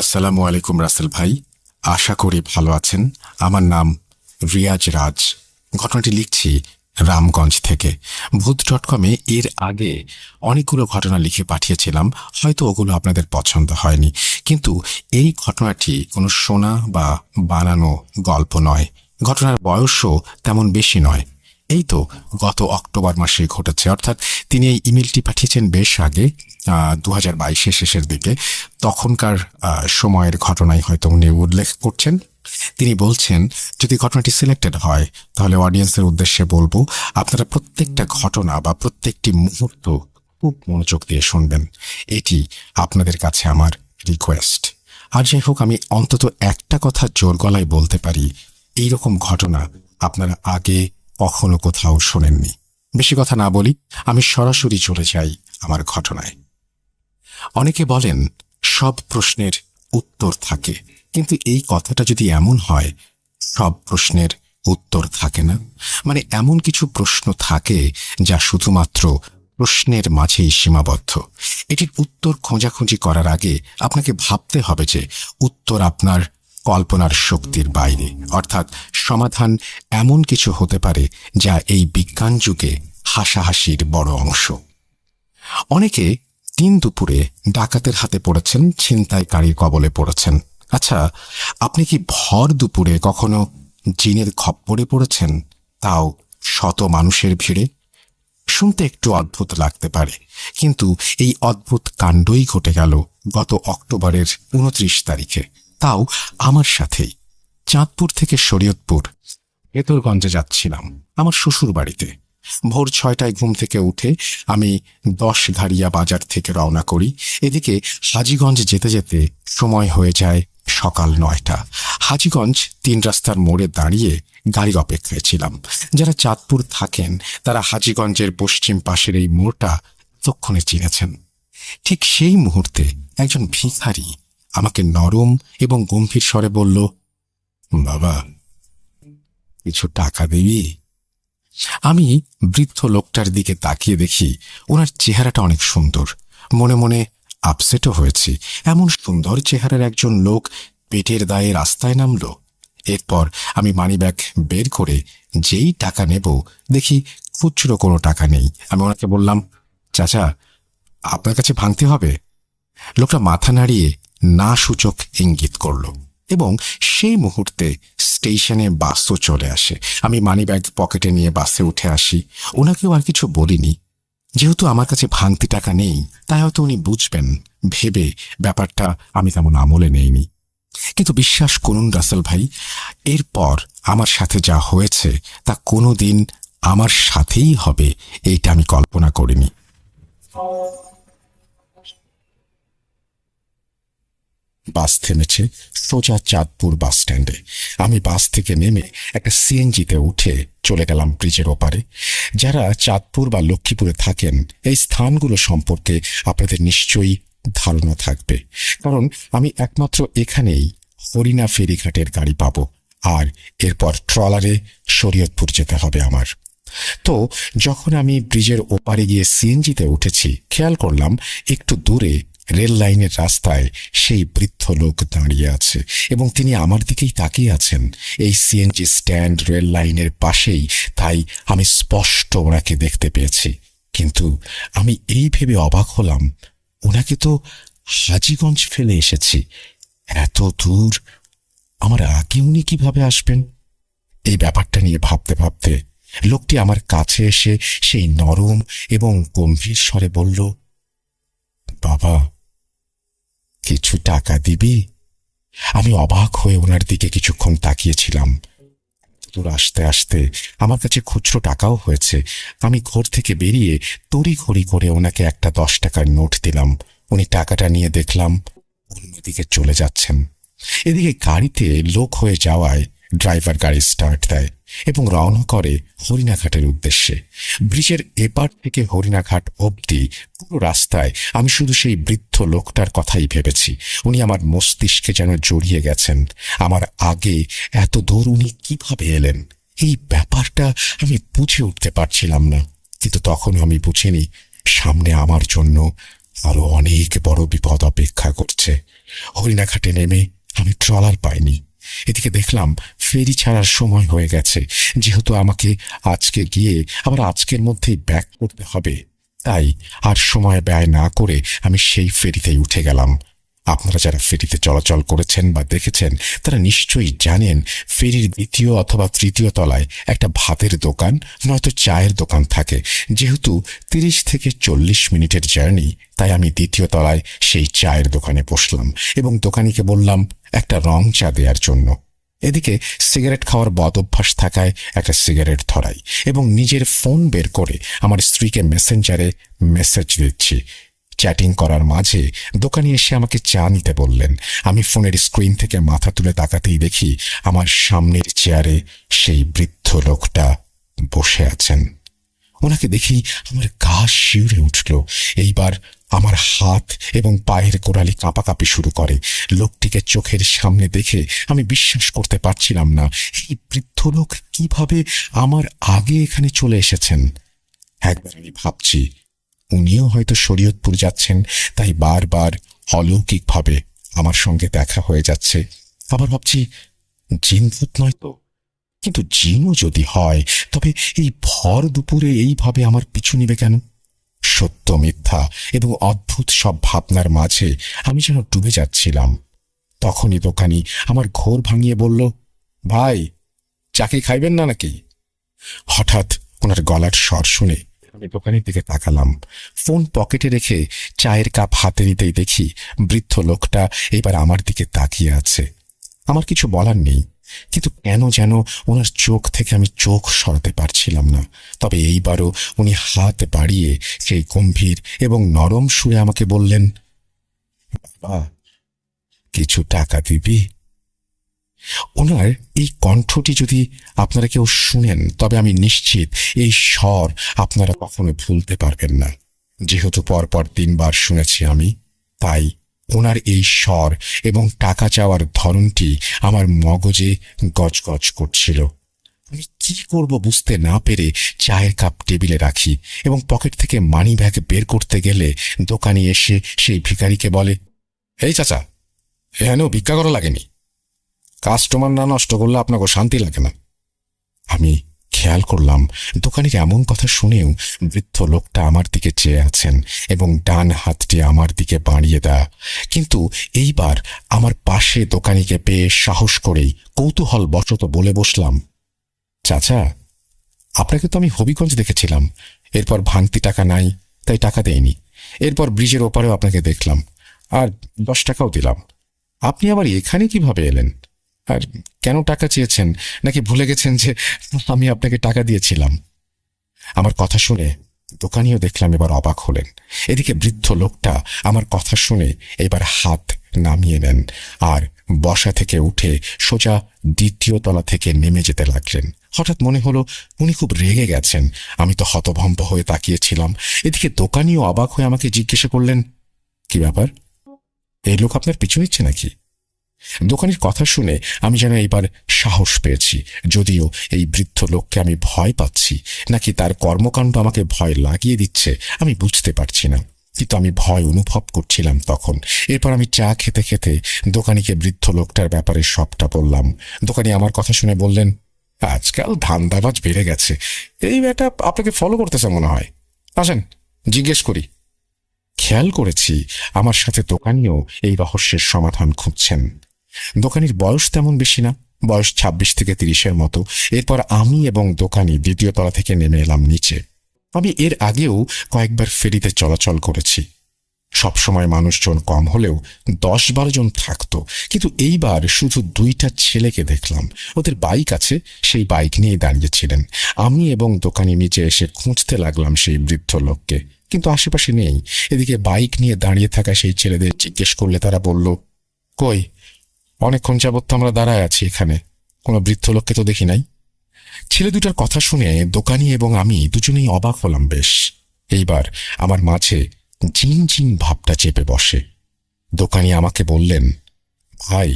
আসসালামু আলাইকুম রাসেল ভাই, আশা করি ভালো আছেন। আমার নাম রিয়াজ রাজ। ঘটনাটি লিখছি রামগঞ্জ থেকে। ভূত.কমে এর আগে অনেকগুলো ঘটনা লিখে পাঠিয়েছিলাম, হয়তো ওগুলো আপনাদের পছন্দ হয়নি। কিন্তু এই ঘটনাটি কোনো শোনা বা বানানো গল্প নয়, ঘটনার বয়সও তেমন বেশি নয়। এই তো গত অক্টোবর মাসে ঘটেছে, অর্থাৎ তিনি এই ইমেলটি পাঠিয়েছেন বেশ আগে, 2022-এর শেষের দিকে। তখনকার সময়ের ঘটনাই হয়তো উনি উল্লেখ করছেন। তিনি বলছেন, যদি ঘটনাটি সিলেক্টেড হয় তাহলে অডিয়েন্সের উদ্দেশ্যে বলবো, আপনারা প্রত্যেকটা ঘটনা বা প্রত্যেকটি মুহূর্ত খুব মনোযোগ দিয়ে শুনবেন। এটি আপনাদের কাছে আমার রিকোয়েস্ট। আর যাই হোক, আমি অন্তত একটা কথা জোর গলায় বলতে পারি, এইরকম ঘটনা আপনারা আগে কখনো কোথাও শোনেননি। বেশি কথা না বলি, আমি সরাসরি চলে যাই আমার ঘটনায়। অনেকে বলেন সব প্রশ্নের উত্তর থাকে, কিন্তু এই কথাটা যদি এমন হয়, সব প্রশ্নের উত্তর থাকে না, মানে এমন কিছু প্রশ্ন থাকে যা শুধুমাত্র প্রশ্নের মাঝেই সীমাবদ্ধ। এটির উত্তর খোঁজাখুঁজি করার আগে আপনাকে ভাবতে হবে যে উত্তর আপনার কল্পনার শক্তির বাইরে, অর্থাৎ সমাধান এমন কিছু হতে পারে যা এই বিজ্ঞান যুগে হাসাহাসির বড় অংশ। অনেকে দিন দুপুরে ডাকাতের হাতে পড়েছেন, ছিনতাইকারীর কবলে পড়েছেন। আচ্ছা, আপনি কি ভর দুপুরে কখনো জিনের খপ্পরে পড়েছেন, তাও শত মানুষের ভিড়ে? শুনতে একটু অদ্ভুত লাগতে পারে, কিন্তু এই অদ্ভুত কাণ্ডই ঘটে গেল গত অক্টোবরের 29 তারিখে, তাও আমার সাথেই। চাঁদপুর থেকে শরীয়তপুর ভেতরগঞ্জে যাচ্ছিলাম আমার শ্বশুর বাড়িতে। ভোর 6টায় ঘুম থেকে উঠে আমি 10 ঘাড়িয়া বাজার থেকে রওনা করি। এদিকে হাজীগঞ্জ যেতে যেতে সময় হয়ে যায় সকাল 9টা। হাজীগঞ্জ 3 রাস্তার মোড়ে দাঁড়িয়ে গাড়ির অপেক্ষায় ছিলাম। যারা চাঁদপুর থাকেন তারা হাজীগঞ্জের পশ্চিম পাশের এই মোড়টা তক্ষণে চিনেছেন। ঠিক সেই মুহূর্তে একজন ভিখারি আমাকে নরম এবং গম্ভীর স্বরে বলল, বাবা, কিছু টাকা দিবি? আমি বৃদ্ধ লোকটার দিকে তাকিয়ে দেখি ওনার চেহারাটা অনেক সুন্দর। মনে মনে আপসেটও হয়েছি, এমন সুন্দর চেহারার একজন লোক পেটের দায়ে রাস্তায় নামলো। এরপর আমি মানিব্যাগ বের করে যেই টাকা নেব, দেখি খুচরো কোনো টাকা নেই। আমি ওনাকে বললাম, চাচা, আপনার কাছে ভাঙতে হবে? লোকটা মাথা নাড়িয়ে না সূচক ইঙ্গিত করল এবং সেই মুহূর্তে স্টেশনে বাসও চলে আসে। আমি মানিব্যাগ পকেটে নিয়ে বাসে উঠে আসি। ওনাকেও আর কিছু বলিনি, যেহেতু আমার কাছে ভাঙতি টাকা নেই তাই হয়তো উনি বুঝবেন ভেবে ব্যাপারটা আমি তেমন আমলে নেইনি। কিন্তু বিশ্বাস করুন রাসেল ভাই, এরপর আমার সাথে যা হয়েছে তা কোনোদিন আমার সাথেই হবে এইটা আমি কল্পনা করিনি। বাস থেমেছে সোজা চাঁদপুর বাস স্ট্যান্ডে। আমি বাস থেকে নেমে একটা সিএনজিতে উঠে চলে গেলাম ব্রিজের ওপারে। যারা চাঁদপুর বা লক্ষ্মীপুরে থাকেন, এই স্থানগুলো সম্পর্কে আপনাদের নিশ্চয়ই ধারণা থাকবে, কারণ আমি একমাত্র এখানেই হরিণা ফেরিঘাটের গাড়ি পাবো, আর এরপর ট্রলারে শরীয়তপুর যেতে হবে আমার। তো যখন আমি ব্রিজের ওপারে গিয়ে সিএনজিতে উঠেছি, খেয়াল করলাম একটু দূরে রেল লাইনের রাস্তায় সেই বৃদ্ধ লোক দাঁড়িয়ে আছে এবং তিনি আমার দিকেই তাকিয়ে আছেন। এই সিএনজি স্ট্যান্ড রেল লাইনের পাশেই, তাই আমি স্পষ্ট ওনাকে দেখতে পেয়েছি। কিন্তু আমি এই ভেবে অবাক হলাম, ওনাকে তো হাজীগঞ্জ ফেলে এসেছি, এত দূর আমার আগে উনি কিভাবে আসবেন? এই ব্যাপারটা নিয়ে ভাবতে ভাবতে লোকটি আমার কাছে এসে সেই নরম এবং গম্ভীর স্বরে বলল, বাবা, কিছু টাকা দিবি? আমি অবাক হয়ে ওনার দিকে কিছুক্ষণ তাকিয়েছিলাম। দূর আসতে আসতে আমার কাছে খুচরো টাকাও হয়েছে। আমি ঘর থেকে বেরিয়ে তড়িঘড়ি করে ওনাকে একটা 10 টাকার নোট দিলাম। উনি টাকাটা নিয়ে দেখলাম অন্যদিকে চলে যাচ্ছেন। এদিকে গাড়িতে লোক হয়ে যাওয়ায় ড্রাইভার গাড়ি স্টার্ট দেয় এবং রওনা করে হরিণাঘাটের উদ্দেশ্যে। ব্রিজের এপার থেকে হরিণাঘাট অবধি পুরো রাস্তায় আমি শুধু সেই বৃদ্ধ লোকটার কথাই ভেবেছি। উনি আমার মস্তিষ্কে যেন জড়িয়ে গেছেন। আমার আগে এত দূর উনি কিভাবে এলেন, এই ব্যাপারটা আমি বুঝে উঠতে পারছিলাম না। কিন্তু তখনও আমি বুঝিনি সামনে আমার জন্য আরো অনেক বড় বিপদ অপেক্ষা করছে। হরিণাঘাটে নেমে আমি ট্রলার পাইনি। এদিকে দেখলাম ফেরি ছাড়ার সময় হয়ে গেছে। যেহেতু আমাকে আজকে গিয়ে আবার আজকের মধ্যেই ব্যাক করতে হবে, তাই আর সময় ব্যয় না করে আমি সেই ফেরিতেই উঠে গেলাম। আপনারা যারা ফেরিতে চলাচল করেছেন বা দেখেছেন তারা নিশ্চয়ই জানেন, ফেরির দ্বিতীয় অথবা তৃতীয় তলায় একটা ভাতের দোকান নয়তো চায়ের দোকান থাকে। যেহেতু 30 থেকে 40 মিনিটের জার্নি, তাই আমি দ্বিতীয় তলায় সেই চায়ের দোকানে বসলাম এবং দোকানিকে বললাম একটা রং চা দেওয়ার জন্য। এদিকে সিগারেট খাওয়ার বদ অভ্যাস থাকায় একটা সিগারেট ধরাই এবং নিজের ফোন বের করে আমার স্ত্রীকে মেসেঞ্জারে মেসেজ দিচ্ছি। চ্যাটিং করার মাঝে দোকানি এসে আমাকে চা নিতে বললেন। আমি ফোনের স্ক্রিন থেকে মাথা তুলে তাকাতেই দেখি আমার সামনের চেয়ারে সেই বৃদ্ধ লোকটা বসে আছেন। ওনাকে দেখেই আমার গা শিউরে উঠল। এইবার আমার হাত এবং পায়ের গোড়ালি কাঁপাকাঁপি শুরু করে। লোকটিকে চোখের সামনে দেখে আমি বিশ্বাস করতে পারছিলাম না, এই বৃদ্ধ লোক কিভাবে আমার আগে এখানে চলে এসেছেন। একবার আমি ভাবছি উনিও হয়তো শরীয়তপুর যাচ্ছেন, তাই বারবার অলৌকিকভাবে আমার সঙ্গে দেখা হয়ে যাচ্ছে। আবার ভাবছি জিনভূত নয় তো, কিন্তু জিনও যদি হয় তবে এই ভর দুপুরে এইভাবে আমার পিছু নিবে কেন? সত্য মিথ্যা এবং অদ্ভুত সব ভাবনার মাঝে আমি যেন ডুবে যাচ্ছিলাম। তখনই দোকানি আমার ঘোর ভাঙিয়ে বলল, ভাই, চাকি খাইবেন না নাকি? হঠাৎ ওনার গলার স্বর শুনে আমি দোকানের দিকে তাকালাম। ফোন পকেটে রেখে চায়ের কাপ হাতে নিতেই দেখি বৃদ্ধ লোকটা এবার আমার দিকে তাকিয়ে আছে। আমার কিছু বলার নেই, কিন্তু কেন যেন ওনার চোখ থেকে আমি চোখ সরাতে পারছিলাম না। তবে এইবারও উনি হাত বাড়িয়ে সেই গম্ভীর এবং নরম সুরে আমাকে বললেন, বাবা, কিছু টাকা দিবি? ওনার এই কণ্ঠটি যদি আপনারা কেউ শুনেন তবে আমি নিশ্চিত এই স্বর আপনারা কখনো ভুলতে পারবেন না। যেহেতু পরপর 3 বার শুনেছি আমি, তাই ওনার এই স্বর এবং টাকা চাওয়ার ধরনটি আমার মগজে গজগজ করছিল। আমি কি করব বুঝতে না পেরে চায়ের কাপ টেবিলে রাখি এবং পকেট থেকে মানি ব্যাগ বের করতে গেলে দোকানি এসে সেই ভিখারিকে বলে, এই চাচা, এখানেও ভিক্ষা করা লাগেনি, কাস্টমার না নষ্ট করলে আপনাকে শান্তি লাগে না। আমি খেয়াল করলাম দোকানির এমন কথা শুনেও বৃদ্ধ লোকটা আমার দিকে চেয়ে আছেন এবং ডান হাতটি আমার দিকে বাড়িয়ে দেয়া। কিন্তু এইবার আমার পাশে দোকানিকে পেয়ে সাহস করেই কৌতূহল বশত বলে বসলাম, চাচা, আপনাকে তো আমি হবিগঞ্জ দেখেছিলাম, এরপর ভাঙতি টাকা নাই তাই টাকা দেয়নি। এরপর ব্রিজের ওপারেও আপনাকে দেখলাম আর 10 টাকাও দিলাম। আপনি আবার এখানে কিভাবে এলেন? আর কেন টাকা চেয়েছেন? নাকি ভুলে গেছেন যে আমি আপনাকে টাকা দিয়েছিলাম? আমার কথা শুনে দোকানিও দেখলাম এবার অবাক হলেন। এদিকে বৃদ্ধ লোকটা আমার কথা শুনে এবার হাত নামিয়ে নেন আর বসা থেকে উঠে সোজা দ্বিতীয় তলা থেকে নেমে যেতে লাগলেন। হঠাৎ মনে হলো উনি খুব রেগে গেছেন। আমি তো হতভম্ব হয়ে তাকিয়েছিলাম। এদিকে দোকানিও অবাক হয়ে আমাকে জিজ্ঞাসা করলেন, কি ব্যাপার, এই লোক আপনার পিছু নিচ্ছে নাকি? দোকানির কথা শুনে আমি যেন এইবার সাহস পেয়েছি। যদিও এই বৃদ্ধ লোককে আমি ভয় পাচ্ছি নাকি তার কর্মকাণ্ড আমাকে ভয় লাগিয়ে দিচ্ছে আমি বুঝতে পারছি না, কিন্তু আমি ভয় অনুভব করছিলাম তখন। এরপর আমি চা খেতে খেতে দোকানিকে বৃদ্ধ লোকটার ব্যাপারে সবটা বললাম। দোকানি আমার কথা শুনে বললেন, আজকাল ধান্দাবাজ বেড়ে গেছে, এই ব্যাটা আপনাকে ফলো করতেছে মনে হয়, আসেন জিজ্ঞেস করি। খেয়াল করেছি আমার সাথে দোকানিও এই রহস্যের সমাধান খুঁজছেন। দোকানির বয়স তেমন বেশি না, বয়স 26 থেকে 30-এর মতো। এরপর আমি এবং দোকানি দ্বিতীয় তলা থেকে নেমে এলাম নিচে। আমি এর আগেও কয়েকবার ফেরিতে চলাচল করেছি। সবসময় মানুষজন কম হলেও 10-12 জন থাকতো, কিন্তু এইবার শুধু 2টা ছেলেকে দেখলাম। ওদের বাইক আছে, সেই বাইক নিয়ে দাঁড়িয়েছিলেন। আমি এবং দোকানি নিচে এসে খুঁজতে লাগলাম সেই বৃদ্ধ লোককে, কিন্তু আশেপাশে নেই। এদিকে বাইক নিয়ে দাঁড়িয়ে থাকা সেই ছেলেদের জিজ্ঞেস করলে তারা বলল, কই, অনেকক্ষণ যাবৎ তো আমরা দাঁড়ায় আছি এখানে, কোনো বৃদ্ধ লোককে তো দেখি নাই। ছেলে দুটার কথা শুনে দোকানি এবং আমি দুজনেই অবাক হলাম বেশ। এইবার আমার মাঝে জিন জিন ভাবটা চেপে বসে। দোকানি আমাকে বললেন, ভাই,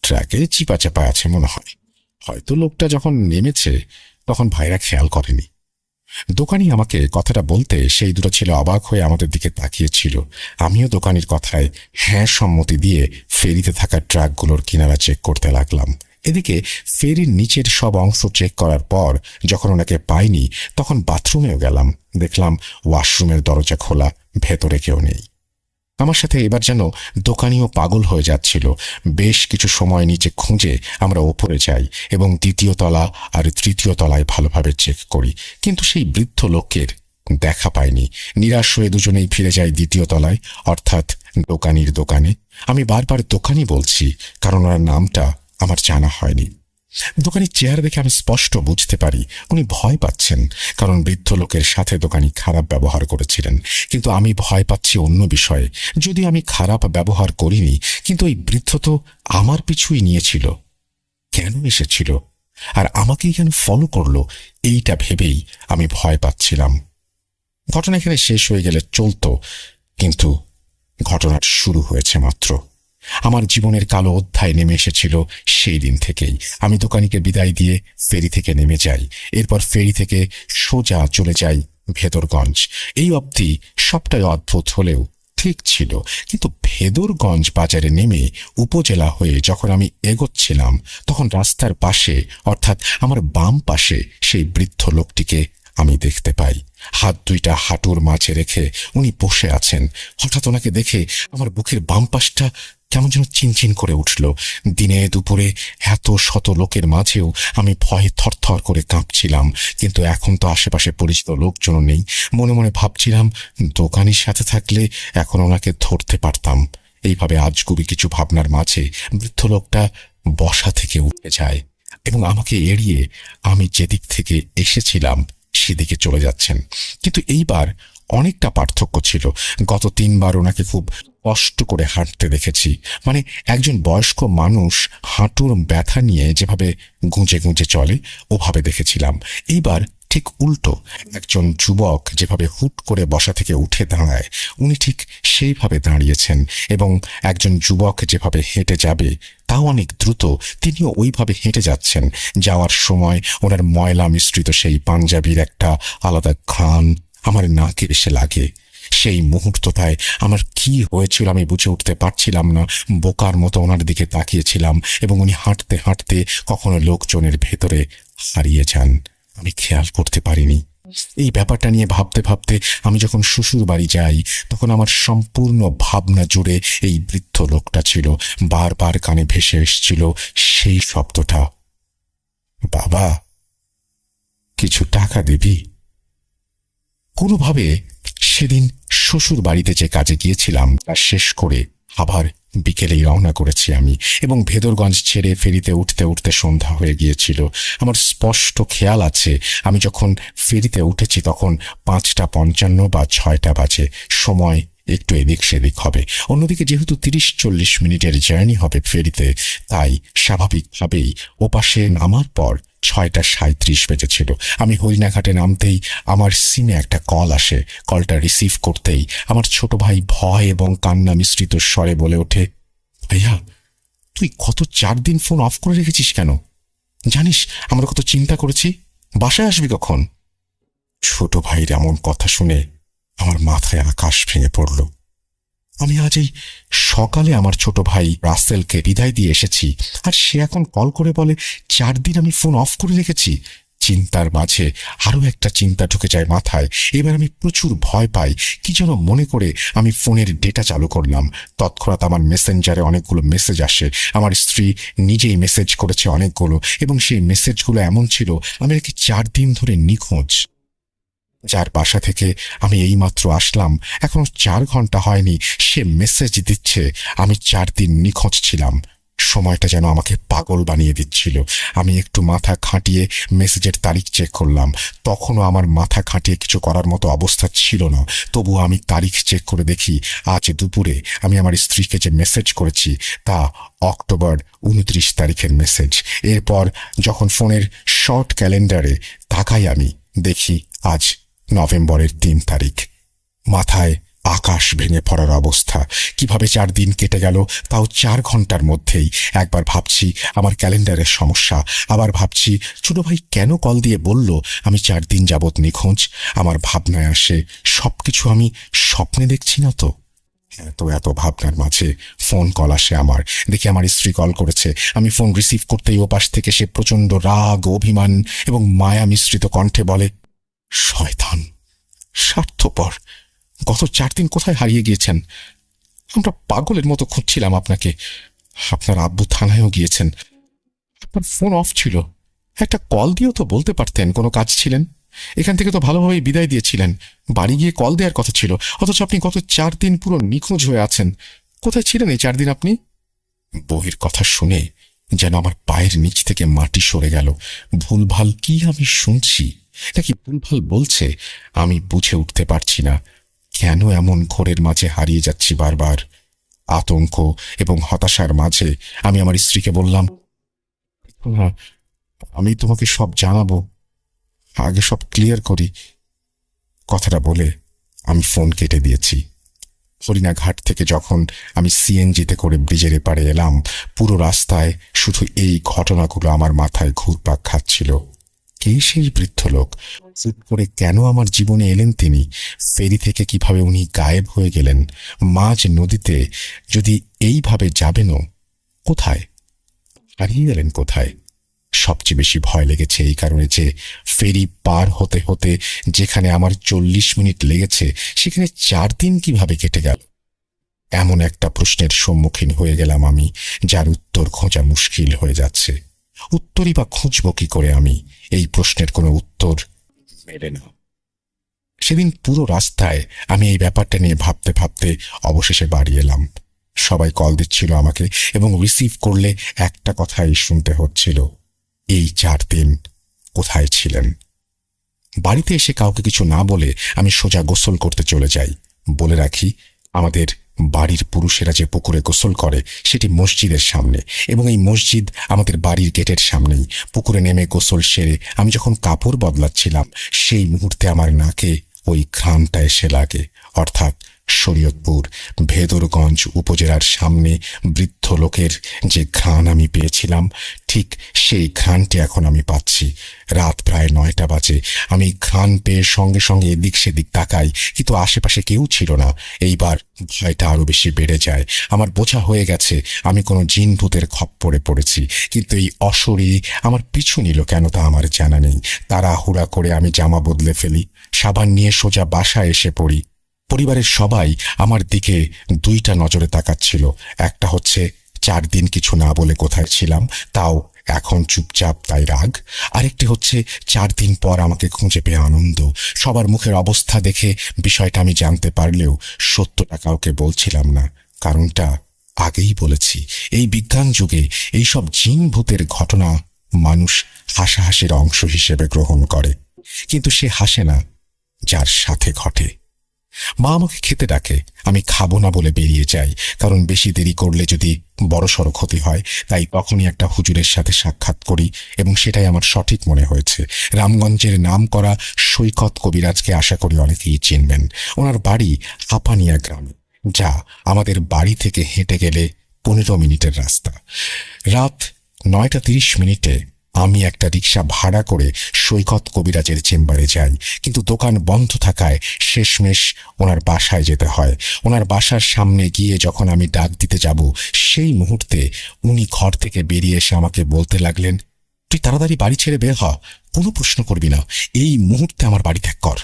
ট্র্যাকে চিপা চাপা আছে মনে হয়, হয়তো লোকটা যখন নেমেছে তখন ভাইরা খেয়াল করেনি। দোকানি আমাকে কথাটা বলতে সেই দুটো ছেলে অবাক হয়ে আমাদের দিকে তাকিয়েছিল। আমিও দোকানির কথায় হ্যাঁ সম্মতি দিয়ে ফেরিতে থাকা ট্রাকগুলোর কিনারা চেক করতে লাগলাম। এদিকে ফেরির নিচের সব অংশ চেক করার পর যখন ওনাকে পাইনি, তখন বাথরুমেও গেলাম। দেখলাম ওয়াশরুমের দরজা খোলা, ভেতরে কেউ নেই। আমার সাথে এবার যেন দোকানিও পাগল হয়ে যাচ্ছিল। বেশ কিছু সময় নিচে খুঁজে আমরা ওপরে যাই এবং দ্বিতীয় তলা আর তৃতীয় তলায় ভালোভাবে চেক করি, কিন্তু সেই বৃদ্ধ লোকের দেখা পাইনি। নিরাশ হয়ে দুজনেই ফিরে যাই দ্বিতীয় তলায়, অর্থাৎ দোকানির দোকানে। আমি বারবার দোকানি বলছি, কারণ ওনার নামটা আমার জানা হয়নি। দোকানির চেহারা দেখে আমি স্পষ্ট বুঝতে পারি উনি ভয় পাচ্ছেন, কারণ বৃদ্ধ লোকের সাথে দোকানি খারাপ ব্যবহার করেছিলেন। কিন্তু আমি ভয় পাচ্ছি অন্য বিষয়ে। যদি আমি খারাপ ব্যবহার করিনি, কিন্তু এই বৃদ্ধ তো আমার পিছুই নিয়েছিল। কেন এসেছিল আর আমাকেই কেন ফলো করলো, এইটা ভেবেই আমি ভয় পাচ্ছিলাম। ঘটনা এখানে শেষ হয়ে গেলে চলতো, কিন্তু ঘটনার শুরু হয়েছে মাত্র। আমার জীবনের কালো অধ্যায় নেমে এসেছিল সেই দিন থেকেই। আমি দোকানিকে বিদায় দিয়ে ফেরি থেকে নেমে যাই। এরপর ফেরি থেকে সোজা চলে যাই ভেদরগঞ্জ। এই অবধি সবটাই অদ্ভুত হলেও ঠিক ছিল, কিন্তু ভেদরগঞ্জ বাজারে নেমে উপজেলা হয়ে যখন আমি এগোচ্ছিলাম, তখন রাস্তার পাশে, অর্থাৎ আমার বাম পাশে, সেই বৃদ্ধ লোকটিকে আমি দেখতে পাই। হাত দুইটা হাঁটুর মাঝে রেখে উনি বসে আছেন। হঠাৎ ওনাকে দেখে আমার বুকের বাম পাশটা কেমন যেন চিনচিন করে উঠল। দিনে দুপুরে এত শত লোকের মাঝেও আমি ভয়ে থরথর করে কাঁপছিলাম, কিন্তু এখন তো আশেপাশে পরিচিত লোকজন নেই। মনে মনে ভাবছিলাম, দোকানির সাথে থাকলে এখন ওনাকে ধরতে পারতাম। এইভাবে আজগুবি কিছু ভাবনার মাঝে বৃদ্ধ লোকটা বসা থেকে উঠে যায় এবং আমাকে এড়িয়ে আমি যেদিক থেকে এসেছিলাম সেদিকে চলে যাচ্ছেন। কিন্তু এইবার অনেকটা পার্থক্য ছিল। গত 3 বার ওনাকে খুব কষ্ট করে হাঁটতে দেখেছি, মানে একজন বয়স্ক মানুষ হাঁটুর ব্যথা নিয়ে যেভাবে গুঁজে গুঁজে চলে ওভাবে দেখেছিলাম। এইবার ঠিক উল্টো, একজন যুবক যেভাবে হুট করে বসা থেকে উঠে দাঁড়ায় উনি ঠিক সেইভাবে দাঁড়িয়েছেন, এবং একজন যুবক যেভাবে হেঁটে যাবে তাও অনেক দ্রুত তিনিও ওইভাবে হেঁটে যাচ্ছেন। যাওয়ার সময় ওনার ময়লা মিশ্রিত সেই পাঞ্জাবির একটা আলাদা ঘ্রাণ আমার নাকে এসে লাগে। সেই মুহূর্তটায় আমার কি হয়েছিল আমি বুঝে উঠতে পারছিলাম না। বোকার মতো ওনার দিকে তাকিয়েছিলাম এবং উনি হাঁটতে হাঁটতে কখনো লোকজনের ভেতরে হারিয়ে যান। আমি খেয়াল করতে পারিনি। এই ব্যাপারটা নিয়ে ভাবতে ভাবতে আমি যখন শ্বশুর বাড়ি যাই, তখন আমার সম্পূর্ণ ভাবনা জুড়ে এই বৃদ্ধ লোকটা ছিল। বারবার কানে ভেসে এসেছিল সেই শব্দটা, বাবা কিছু টাকা দিবি। কোনোভাবে সেদিন শ্বশুর বাড়িতে যে কাজে গিয়েছিলাম তা শেষ করে আবার বিকেলেই রওনা করেছি আমি, এবং ভেদরগঞ্জ ছেড়ে ফেরিতে উঠতে উঠতে সন্ধ্যা হয়ে গিয়েছিল। আমার স্পষ্ট খেয়াল আছে আমি যখন ফেরিতে উঠেছি তখন 5:55 বা 6টা বাজে। সময় একটু এদিক সেদিক হবে। অন্যদিকে যেহেতু 30-40 মিনিটের জার্নি হবে ফেরিতে, তাই স্বাভাবিকভাবেই ওপাশে নামার পর 6:37 বেজেছিল। আমি হরিণাঘাটে নামতেই আমার সিমে একটা কল আসে। কলটা রিসিভ করতেই আমার ছোট ভাই ভয় এবং কান্না মিশ্রিত স্বরে বলে ওঠে, ভাইয়া তুই গত 4 দিন ফোন অফ করে রেখেছিস কেন? জানিস আমরা কত চিন্তা করেছি, বাসায় আসবি কখন? ছোট ভাইয়ের এমন কথা শুনে আমার মাথায় আকাশ ভেঙে পড়ল। আমি আজ এই সকালে আমার ছোট ভাই রাসেলকে বিদায় দিয়ে এসেছি, আর সে এখন কল করে বলে 4 দিন আমি ফোন অফ করে রেখেছি। চিন্তার মাঝে আরো একটা চিন্তা ঢুকে যায় মাথায়। এবার আমি প্রচুর ভয় পাই। কি যেন মনে করে আমি ফোনের ডেটা চালু করলাম। তৎক্ষণাৎ আমার মেসেঞ্জারে অনেকগুলো মেসেজ আসে। আমার স্ত্রী নিজেই মেসেজ করেছে অনেকগুলো, এবং সেই মেসেজগুলো এমন ছিল আমি নাকি 4 দিন ধরে নিখোঁজ। যার বাসা থেকে আমি এইমাত্র আসলাম, এখনো 4 ঘন্টা হয়নি, সে মেসেজ দিচ্ছে আমি 4 দিন নিখোঁজ ছিলাম। সময়টা যেন আমাকে পাগল বানিয়ে দিচ্ছিল। আমি একটু মাথা খাটিয়ে মেসেজের তারিখ চেক করলাম। তখনও আমার মাথা খাটিয়ে কিছু করার মতো অবস্থা ছিল না। তবুও আমি তারিখ চেক করে দেখি আজ দুপুরে আমি আমার স্ত্রীকে যে মেসেজ করেছি তা অক্টোবর 29 তারিখের মেসেজ। এরপর যখন ফোনের শর্ট ক্যালেন্ডারে তাকাই আমি দেখি আজ নভেম্বরের 3 তারিখ। মাথায় আকাশ ভেঙে পড়ার অবস্থা। কিভাবে 4 দিন কেটে গেল, তাও 4 ঘন্টার মধ্যেই। একবার ভাবছি আমার ক্যালেন্ডারের সমস্যা, আবার ভাবছি ছোট ভাই কেন কল দিয়ে বলল আমি 4 দিন যাবৎ নিখোঁজ। আমার ভাবনায় আসে সবকিছু আমি স্বপ্নে দেখছি না তো। এত ভাবনার মাঝে ফোন কল আসে আমার। দেখি আমার স্ত্রী কল করেছে। আমি ফোন রিসিভ করতেই ওপাশ থেকে সে প্রচণ্ড রাগ, অভিমান এবং মায়া মিশ্রিত কণ্ঠে বলে, শয়তান, স্বার্থপর, গত 4 দিন কোথায় হারিয়ে গিয়েছেন? আমরা পাগলের মতো খুঁজছিলাম আপনাকে। আপনার আব্বু থানায়ও গিয়েছেন। আপনার ফোন অফ ছিল। একটা কল দিয়েও তো বলতে পারতেন কোনো কাজ ছিলেন। এখান থেকে তো ভালোভাবেই বিদায় দিয়েছিলেন। বাড়ি গিয়ে কল দেওয়ার কথা ছিল, অথচ আপনি গত 4 দিন পুরো নিখোঁজ হয়ে আছেন। কোথায় ছিলেন এই 4 দিন আপনি? বউয়ের কথা শুনে যেন আমার পায়ের নিচ থেকে মাটি সরে গেল। ভুলভাল কি আমি শুনছি, নাকি ভুলভাল বলছে আমি বুঝে উঠতে পারছি না। কেন এমন ঘোরের মাঝে হারিয়ে যাচ্ছি বারবার? আতঙ্ক এবং হতাশার মাঝে আমি আমার স্ত্রীকে বললাম, "না, আমি তোমাকে সব জানাবো, আগে সব ক্লিয়ার করি।" কথাটা বলে আমি ফোন কেটে দিয়েছি। হরিণাঘাট থেকে যখন আমি সিএনজিতে করে ব্রিজের এপারে এলাম, পুরো রাস্তায় শুধু এই ঘটনাগুলো আমার মাথায় ঘুরপাক খাচ্ছিল। কে সেই বৃদ্ধ লোক? চুপ করে কেন আমার জীবনে এলেন তিনি? ফেরি থেকে কিভাবে উনি গায়েব হয়ে গেলেন? মাঝ নদীতে যদি এইভাবে যাবেনও, কোথায় হারিয়ে গেলেন কোথায়? সবচেয়ে বেশি ভয় লেগেছে এই কারণে যে ফেরি পার হতে হতে যেখানে আমার 40 মিনিট লেগেছে, সেখানে 4 দিন কিভাবে কেটে গেল। এমন একটা প্রশ্নের সম্মুখীন হয়ে গেলাম আমি, যার উত্তর খোঁজা মুশকিল হয়ে যাচ্ছে। উত্তরই বা খুঁজব কি করে আমি? এই প্রশ্নের কোনো উত্তর মেলে না। সেদিন পুরো রাস্তায় আমি এই ব্যাপারটা নিয়ে ভাবতে ভাবতে অবশেষে বাড়ি এলাম। সবাই কল দিচ্ছিল আমাকে এবং রিসিভ করলে একটা কথাই শুনতে হচ্ছিল, এই 4 দিন কোথায় ছিলেন? বাড়িতে এসে কাউকে কিছু না বলে আমি সোজা গোসল করতে চলে যাই। বলে রাখি, আমাদের বাড়ির পুরুষেরা যে পুকুরে গোসল করে সেটি মসজিদের সামনে, এবং এই মসজিদ আমাদের বাড়ির গেটের সামনেই। পুকুরে নেমে গোসল সেরে আমি যখন কাপড় বদলাচ্ছিলাম, সেই মুহূর্তে আমার নাকে ওই ঘ্রাণটা এসে লাগে। অর্থাৎ শরীয়তপুর ভেদরগঞ্জ উপজেলার সামনে বৃদ্ধ লোকের যে ঘ্রাণ আমি পেয়েছিলাম, ঠিক সেই ঘ্রাণটি এখন আমি পাচ্ছি। রাত প্রায় 9টা বাজে। আমি ঘ্রাণ পেয়ে সঙ্গে সঙ্গে এদিক সেদিক তাকাই, কিন্তু আশেপাশে কেউ ছিল না। এইবার ভয়টা আরো বেশি বেড়ে যায়। আমার বোঝা হয়ে গেছে আমি কোনো জিন ভূতের খপ্পরে পড়েছি। কিন্তু এই অশরীরী আমার পিছু নিল কেন তা আমার জানা নেই। তাড়াহুড়া করে আমি জামা বদলে ফেলি, সাবান নিয়ে সোজা বাসায় এসে পড়ি। পরিবারের সবাই আমার দিকে 2টা নজরে তাকাচ্ছিল। একটা হচ্ছে 4 দিন কিছু না বলে কোথায় ছিলাম, তাও এখন চুপচাপ, তাই রাগ। আরেকটি হচ্ছে 4 দিন পর আমাকে খুঁজে পেয়ে আনন্দ। সবার মুখের অবস্থা দেখে বিষয়টা আমি জানতে পারলেও সত্যটা কাউকে বলছিলাম না। কারণটা আগেই বলেছি, এই বিজ্ঞান যুগে এইসব জিন ভূতের ঘটনা মানুষ হাসাহাসির অংশ হিসেবে গ্রহণ করে, কিন্তু সে হাসে না যার সাথে ঘটে। মা আমাকে খেতে ডাকে, আমি খাবো না বলে বেরিয়ে যাই, কারণ বেশি দেরি করলে যদি বড়সড় ক্ষতি হয়। তাই তখনই একটা হুজুরের সাথে সাক্ষাৎ করি, এবং সেটাই আমার সঠিক মনে হয়েছে। রামগঞ্জের নাম করা সৈকত কবিরাজকে আশা করি অনেকেই চিনবেন। ওনার বাড়ি হাপানিয়া গ্রামে, যা আমাদের বাড়ি থেকে হেঁটে গেলে 15 মিনিটের রাস্তা। রাত 9টা 30 মিনিটে আমি একটা রিক্সা ভাড়া করে সৈকত কবিরাজের চেম্বারে যাই, কিন্তু দোকান বন্ধ থাকায় শেষমেশ ওনার বাসায় যেতে হয়। ওনার বাসার সামনে গিয়ে যখন আমি ডাক দিতে যাব, সেই মুহূর্তে উনি ঘর থেকে বেরিয়ে এসে আমাকে বলতে লাগলেন, তুই তাড়াতাড়ি বাড়ি ছেড়ে বের হ, কোনো প্রশ্ন করবি না, এই মুহূর্তে আমার বাড়ি ত্যাগ কর।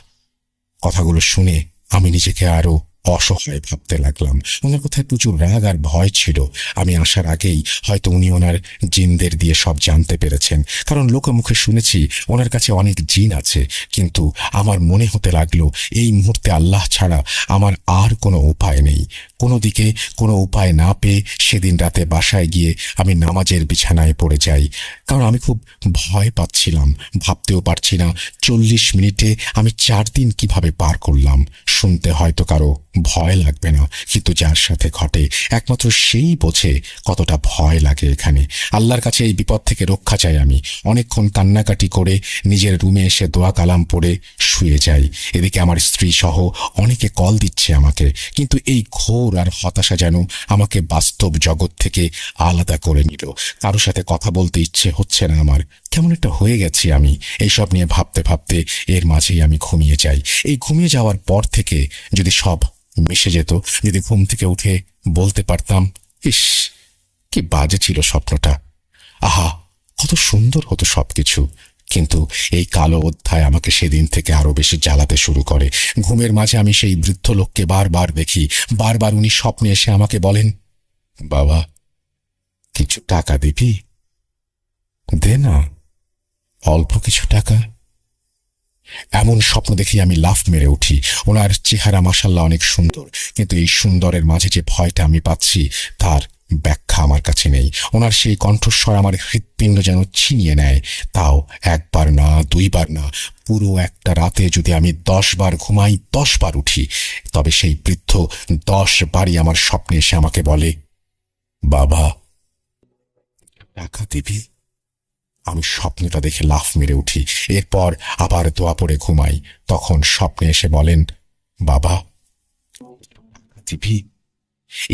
কথাগুলো শুনে আমি নিজেকে আরো অসহায় ভাবতে লাগলাম। ওনার কোথায় প্রচুর রাগ আর ভয় ছিল। আমি আসার আগেই হয়তো উনি ওনার জিনদের দিয়ে সব জানতে পেরেছেন, কারণ লোকমুখে শুনেছি ওনার কাছে অনেক জিন আছে। কিন্তু আমার মনে হতে লাগলো এই মুহূর্তে আল্লাহ ছাড়া আমার আর কোনো উপায় নেই। কোনো দিকে কোনো উপায় না পেয়ে সেদিন রাতে বাসায় গিয়ে আমি নামাজের বিছানায় পড়ে যাই, কারণ আমি খুব ভয় পাচ্ছিলাম। ভাবতেও পারছি না 40 মিনিটে আমি 4 দিন কিভাবে পার করলাম। শুনতে হয়তো কারো ভয় লাগবে না, কিন্তু যার সাথে ঘটে একমাত্র সেই বোঝে কতটা ভয় লাগে। এখানে আল্লাহর কাছে এই বিপদ থেকে রক্ষা চাই আমি। অনেকক্ষণ কান্নাকাটি করে নিজের রুমে এসে দোয়া কালাম পড়ে শুয়ে যাই। এদিকে আমার স্ত্রী সহ অনেকে কল দিচ্ছে আমাকে, কিন্তু এই ঘোর আর হতাশা যেন আমাকে বাস্তব জগৎ থেকে আলাদা করে নিল। কারো সাথে কথা বলতে ইচ্ছে হচ্ছে না আমার, কেমন একটা হয়ে গেছি আমি। এইসব নিয়ে ভাবতে ভাবতে এর মাঝেই আমি ঘুমিয়ে যাই। এই ঘুমিয়ে যাওয়ার পর থেকে যদি সব মিশে যেত, যদি ঘুম থেকে উঠে বলতে পারতাম, ইস কি বাজে ছিল স্বপ্নটা, আহা কত সুন্দর হতো সবকিছু। কিন্তু এই কালো অধ্যায় আমাকে সেদিন থেকে আরো বেশি জ্বালাতে শুরু করে। ঘুমের মাঝে আমি সেই বৃদ্ধ লোককে বারবার দেখি। বারবার উনি স্বপ্নে এসে আমাকে বলেন, বাবা কিছু টাকা দিবি, দে না অল্প কিছু টাকা। এমন স্বপ্ন দেখি আমি লাফ মেরে উঠি। ওনার চেহারা মাশাল্লাহ অনেক সুন্দর, কিন্তু এই সুন্দরের মাঝে যে ভয়টা আমি পাচ্ছি তার ব্যাখ্যা আমার কাছে নেই। ওনার সেই কণ্ঠস্বর আমার হৃৎপিণ্ড যেন ছিনিয়ে নেয়। তাও একবার না, দুইবার না, পুরো একটা রাতে যদি আমি 10 বার ঘুমাই, 10 বার উঠি, তবে সেই বৃদ্ধ 10 বারই আমার স্বপ্নে এসে আমাকে বলে, বাবা টাকা দিবি। আমি স্বপ্নটা দেখে লাফ মেরে উঠি। এরপর আবার দোয়া পড়ে ঘুমাই। তখন স্বপ্নে এসে বলেন, বাবা দিবি।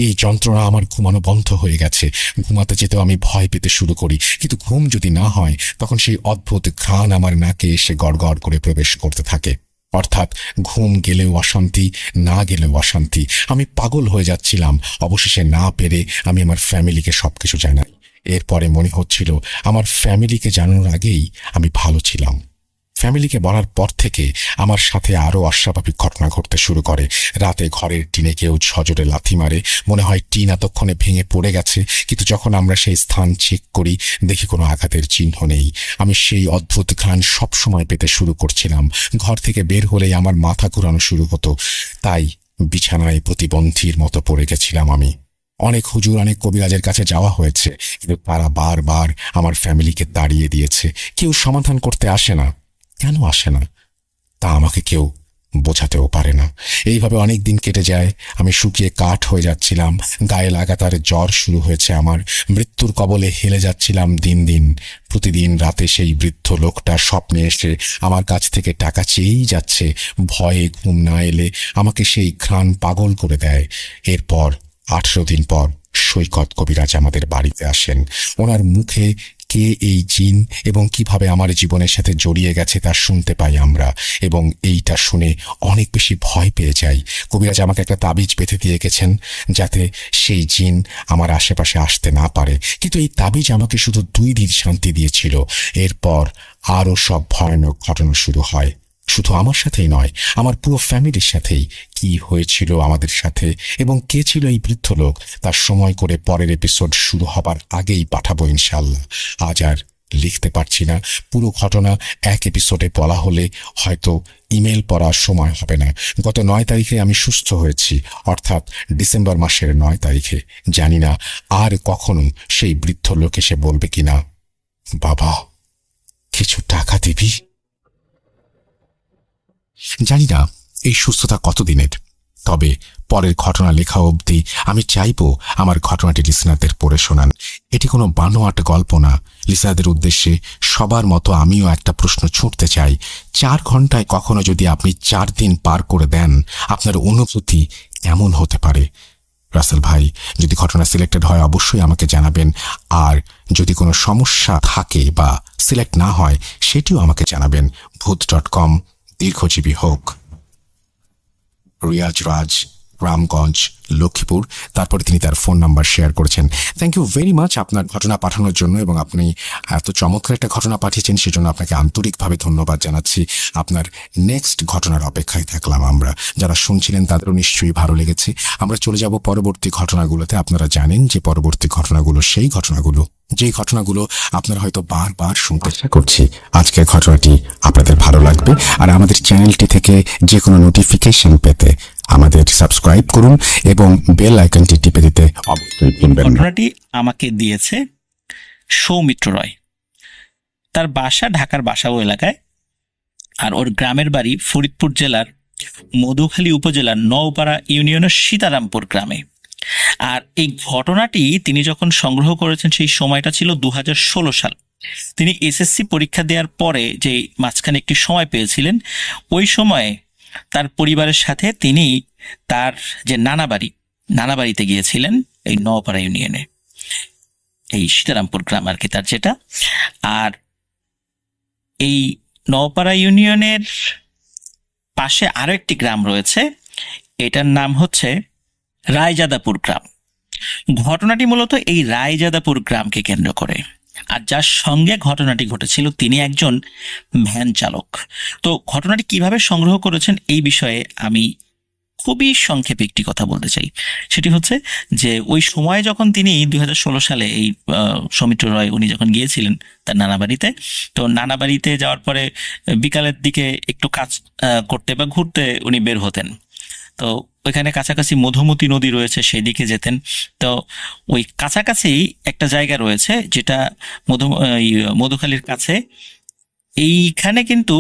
এই যন্ত্রণা আমার ঘুমানো বন্ধ হয়ে গেছে। ঘুমাতে যেতেও আমি ভয় পেতে শুরু করি, কিন্তু ঘুম যদি না হয় তখন সেই অদ্ভুত ঘ্রাণ আমার নাকে এসে গড়গড় করে প্রবেশ করতে থাকে। অর্থাৎ ঘুম গেলেও অশান্তি, না গেলেও অশান্তি। আমি পাগল হয়ে যাচ্ছিলাম। অবশেষে না পেরে আমি আমার ফ্যামিলিকে সবকিছু জানাই। এরপরে মনে হচ্ছিল আমার ফ্যামিলিকে জানানোর আগেই আমি ভালো ছিলাম। ফ্যামিলিকে বলার পর থেকে আমার সাথে আরো অস্বাভাবিক ঘটনা ঘটতে শুরু করে। রাতে ঘরের টিনে কেউ সজোরে লাথি মারে। মনে হয় টিন এতক্ষণে ভেঙে পড়ে গেছে, কিন্তু যখন আমরা সেই স্থান চেক করি দেখি কোনো আঘাতের চিহ্ন নেই। আমি সেই অদ্ভুত ঘ্রাণ সবসময় পেতে শুরু করছিলাম। ঘর থেকে বের হলেই আমার মাথা ঘুরানো শুরু হতো। তাই বিছানায় প্রতিবন্ধীর মতো পড়ে গেছিলাম আমি। অনেক হুজুর, অনেক কবিরাজের কাছে যাওয়া হয়েছে, কিন্তু তারা বারবার আমার ফ্যামিলিকে তাড়িয়ে দিয়েছে। কেউ সমাধান করতে আসে না। কেন আসে না তা আমাকে কেউ বোঝাতেও পারে না। এইভাবে অনেক দিন কেটে যায়। আমি শুকিয়ে কাঠ হয়ে যাচ্ছিলাম। গায়ে লাগাতার জ্বর শুরু হয়েছে আমার। মৃত্যুর কবলে হেলে যাচ্ছিলাম দিন দিন। প্রতিদিন রাতে সেই বৃদ্ধ লোকটা স্বপ্নে এসে আমার কাছ থেকে টাকা চেয়েই যাচ্ছে। ভয়ে ঘুম না এলে আমাকে সেই ঘ্রাণ পাগল করে দেয়। এরপর 18 দিন পর সৈকত কবিরাজ আমাদের বাড়িতে আসেন। ওনার মুখে কে এই জিন এবং কিভাবে আমার জীবনের সাথে জড়িয়ে গেছে তা শুনতে পাই আমরা, এবং এইটা শুনে অনেক বেশি ভয় পেয়ে যাই। কবিরাজ আমাকে একটা তাবিজ বেঁধে দিয়ে গেছেন যাতে সেই জিন আমার আশেপাশে আসতে না পারে, কিন্তু এই তাবিজ আমাকে শুধু 2 দিন শান্তি দিয়েছিল। এরপর আরও সব ভয়ানক ঘটনা শুরু হয়। শুধু আমার সাথেই নয়, আমার পুরো ফ্যামিলির সাথেই। কি হয়েছিল আমাদের সাথে এবং কে ছিল এই বৃদ্ধ লোক তার সময় করে পরের এপিসোড শুরু হবার আগেই পাঠাবো ইনশাল্লাহ। আজ আর লিখতে পারছি না। পুরো ঘটনা এক এপিসোডে বলা হলে হয়তো ইমেল পড়ার সময় হবে না। গত 9 তারিখে আমি সুস্থ হয়েছি, অর্থাৎ ডিসেম্বর মাসের 9 তারিখে। জানি না আর কখনো সেই বৃদ্ধ লোক এসে বলবে কিনা, বাবা কিছু টাকা দিবি। জানি না এই সুস্থতা কতদিনের, তবে পরের ঘটনা লেখা অবধি আমি চাইবো আমার ঘটনাটি লিসনারদের পড়ে শোনান। এটি কোনো বানোয়াট গল্প না। লিসনারদের উদ্দেশ্যে সবার মতো আমিও একটা প্রশ্ন ছুঁড়তে চাই। 4 ঘন্টায় কখনো যদি আপনি 4 দিন পার করে দেন, আপনার অনুভূতি কেমন হতে পারে? রাসেল ভাই, যদি ঘটনা সিলেক্টেড হয় অবশ্যই আমাকে জানাবেন, আর যদি কোনো সমস্যা থাকে বা সিলেক্ট না হয় সেটিও আমাকে জানাবেন। ভূত.com দীর্ঘজীবী হোক। রিয়াজ রাজ, রামগঞ্জ, লক্ষ্মীপুর। তারপরে তিনি তার ফোন নাম্বার শেয়ার করেছেন। থ্যাংক ইউ ভেরি মাচ আপনার ঘটনা পাঠানোর জন্য, এবং আপনি এত চমৎকার একটা ঘটনা পাঠিয়েছেন সেজন্য আপনাকে আন্তরিকভাবে ধন্যবাদ জানাচ্ছি। আপনার নেক্সট ঘটনার অপেক্ষায় থাকলাম আমরা। যারা শুনছিলেন তাদেরও নিশ্চয়ই ভালো লেগেছে। আমরা চলে যাব পরবর্তী ঘটনাগুলোতে। আপনারা জানেন যে পরবর্তী ঘটনাগুলো সেই ঘটনাগুলো যে ঘটনাগুলো আপনারা হয়তো বারবার শুনতে চেষ্টা করছি। আজকের ঘটনাটি আপনাদের ভালো লাগবে, আর আমাদের চ্যানেলটি থেকে যে কোনো নোটিফিকেশন পেতে আমাদের সাবস্ক্রাইব করুন এবং বেল আইকনটি টিপে দিতে অবশ্যই ভুলবেন না। ঘটনাটি আমাকে দিয়েছে সৌমিত্র রয়। তার বাসা ঢাকার বাসাবো এলাকায়, আর ওর গ্রামের বাড়ি ফরিদপুর জেলার মধুখালী উপজেলার নওপাড়া ইউনিয়নের সীতারামপুর গ্রামে। আর এই ঘটনাটি তিনি যখন সংগ্রহ করেছেন সেই সময়টা ছিল 2016 সাল। তিনি এসএসসি পরীক্ষা দেওয়ার পরে যে মাঝখানে একটি সময় পেয়েছিলেন, ওই সময়ে তার পরিবারের সাথে তিনি তার যে নানাবাড়িতে গিয়েছিলেন এই নওপাড়া ইউনিয়নে, এই সীতারামপুর গ্রাম আর কি তার যেটা। আর এই নওপাড়া ইউনিয়নের পাশে আরো একটি গ্রাম রয়েছে, এটার নাম হচ্ছে রায়জাদাপুর গ্রাম। ঘটনাটি মূলত এই রায়জাদাপুর গ্রামকে কেন্দ্র করে। আর যার সঙ্গে ঘটনাটি ঘটেছিল তিনি একজন ভ্যান চালক। তো ঘটনাটি কিভাবে সংগ্রহ করেছেন এই বিষয়ে আমি খুবই সংক্ষেপে একটি কথা বলতে চাই। সেটি হচ্ছে যে ওই সময় যখন তিনি 2016 সালে এই সৌমিত্র রয় উনি যখন গিয়েছিলেন তার নানাবাড়িতে, তো নানাবাড়িতে যাওয়ার পরে বিকালের দিকে একটু কাজ করতে বা ঘুরতে উনি বের হতেন। তো ওইখানে কাছাকাছি মধুমতি নদী রয়েছে, সেই দিকে যেতেন। তো ওই কাছাকাছি একটা জায়গা রয়েছে যেটা মধুখালীর কাছে। এইখানে কিন্তু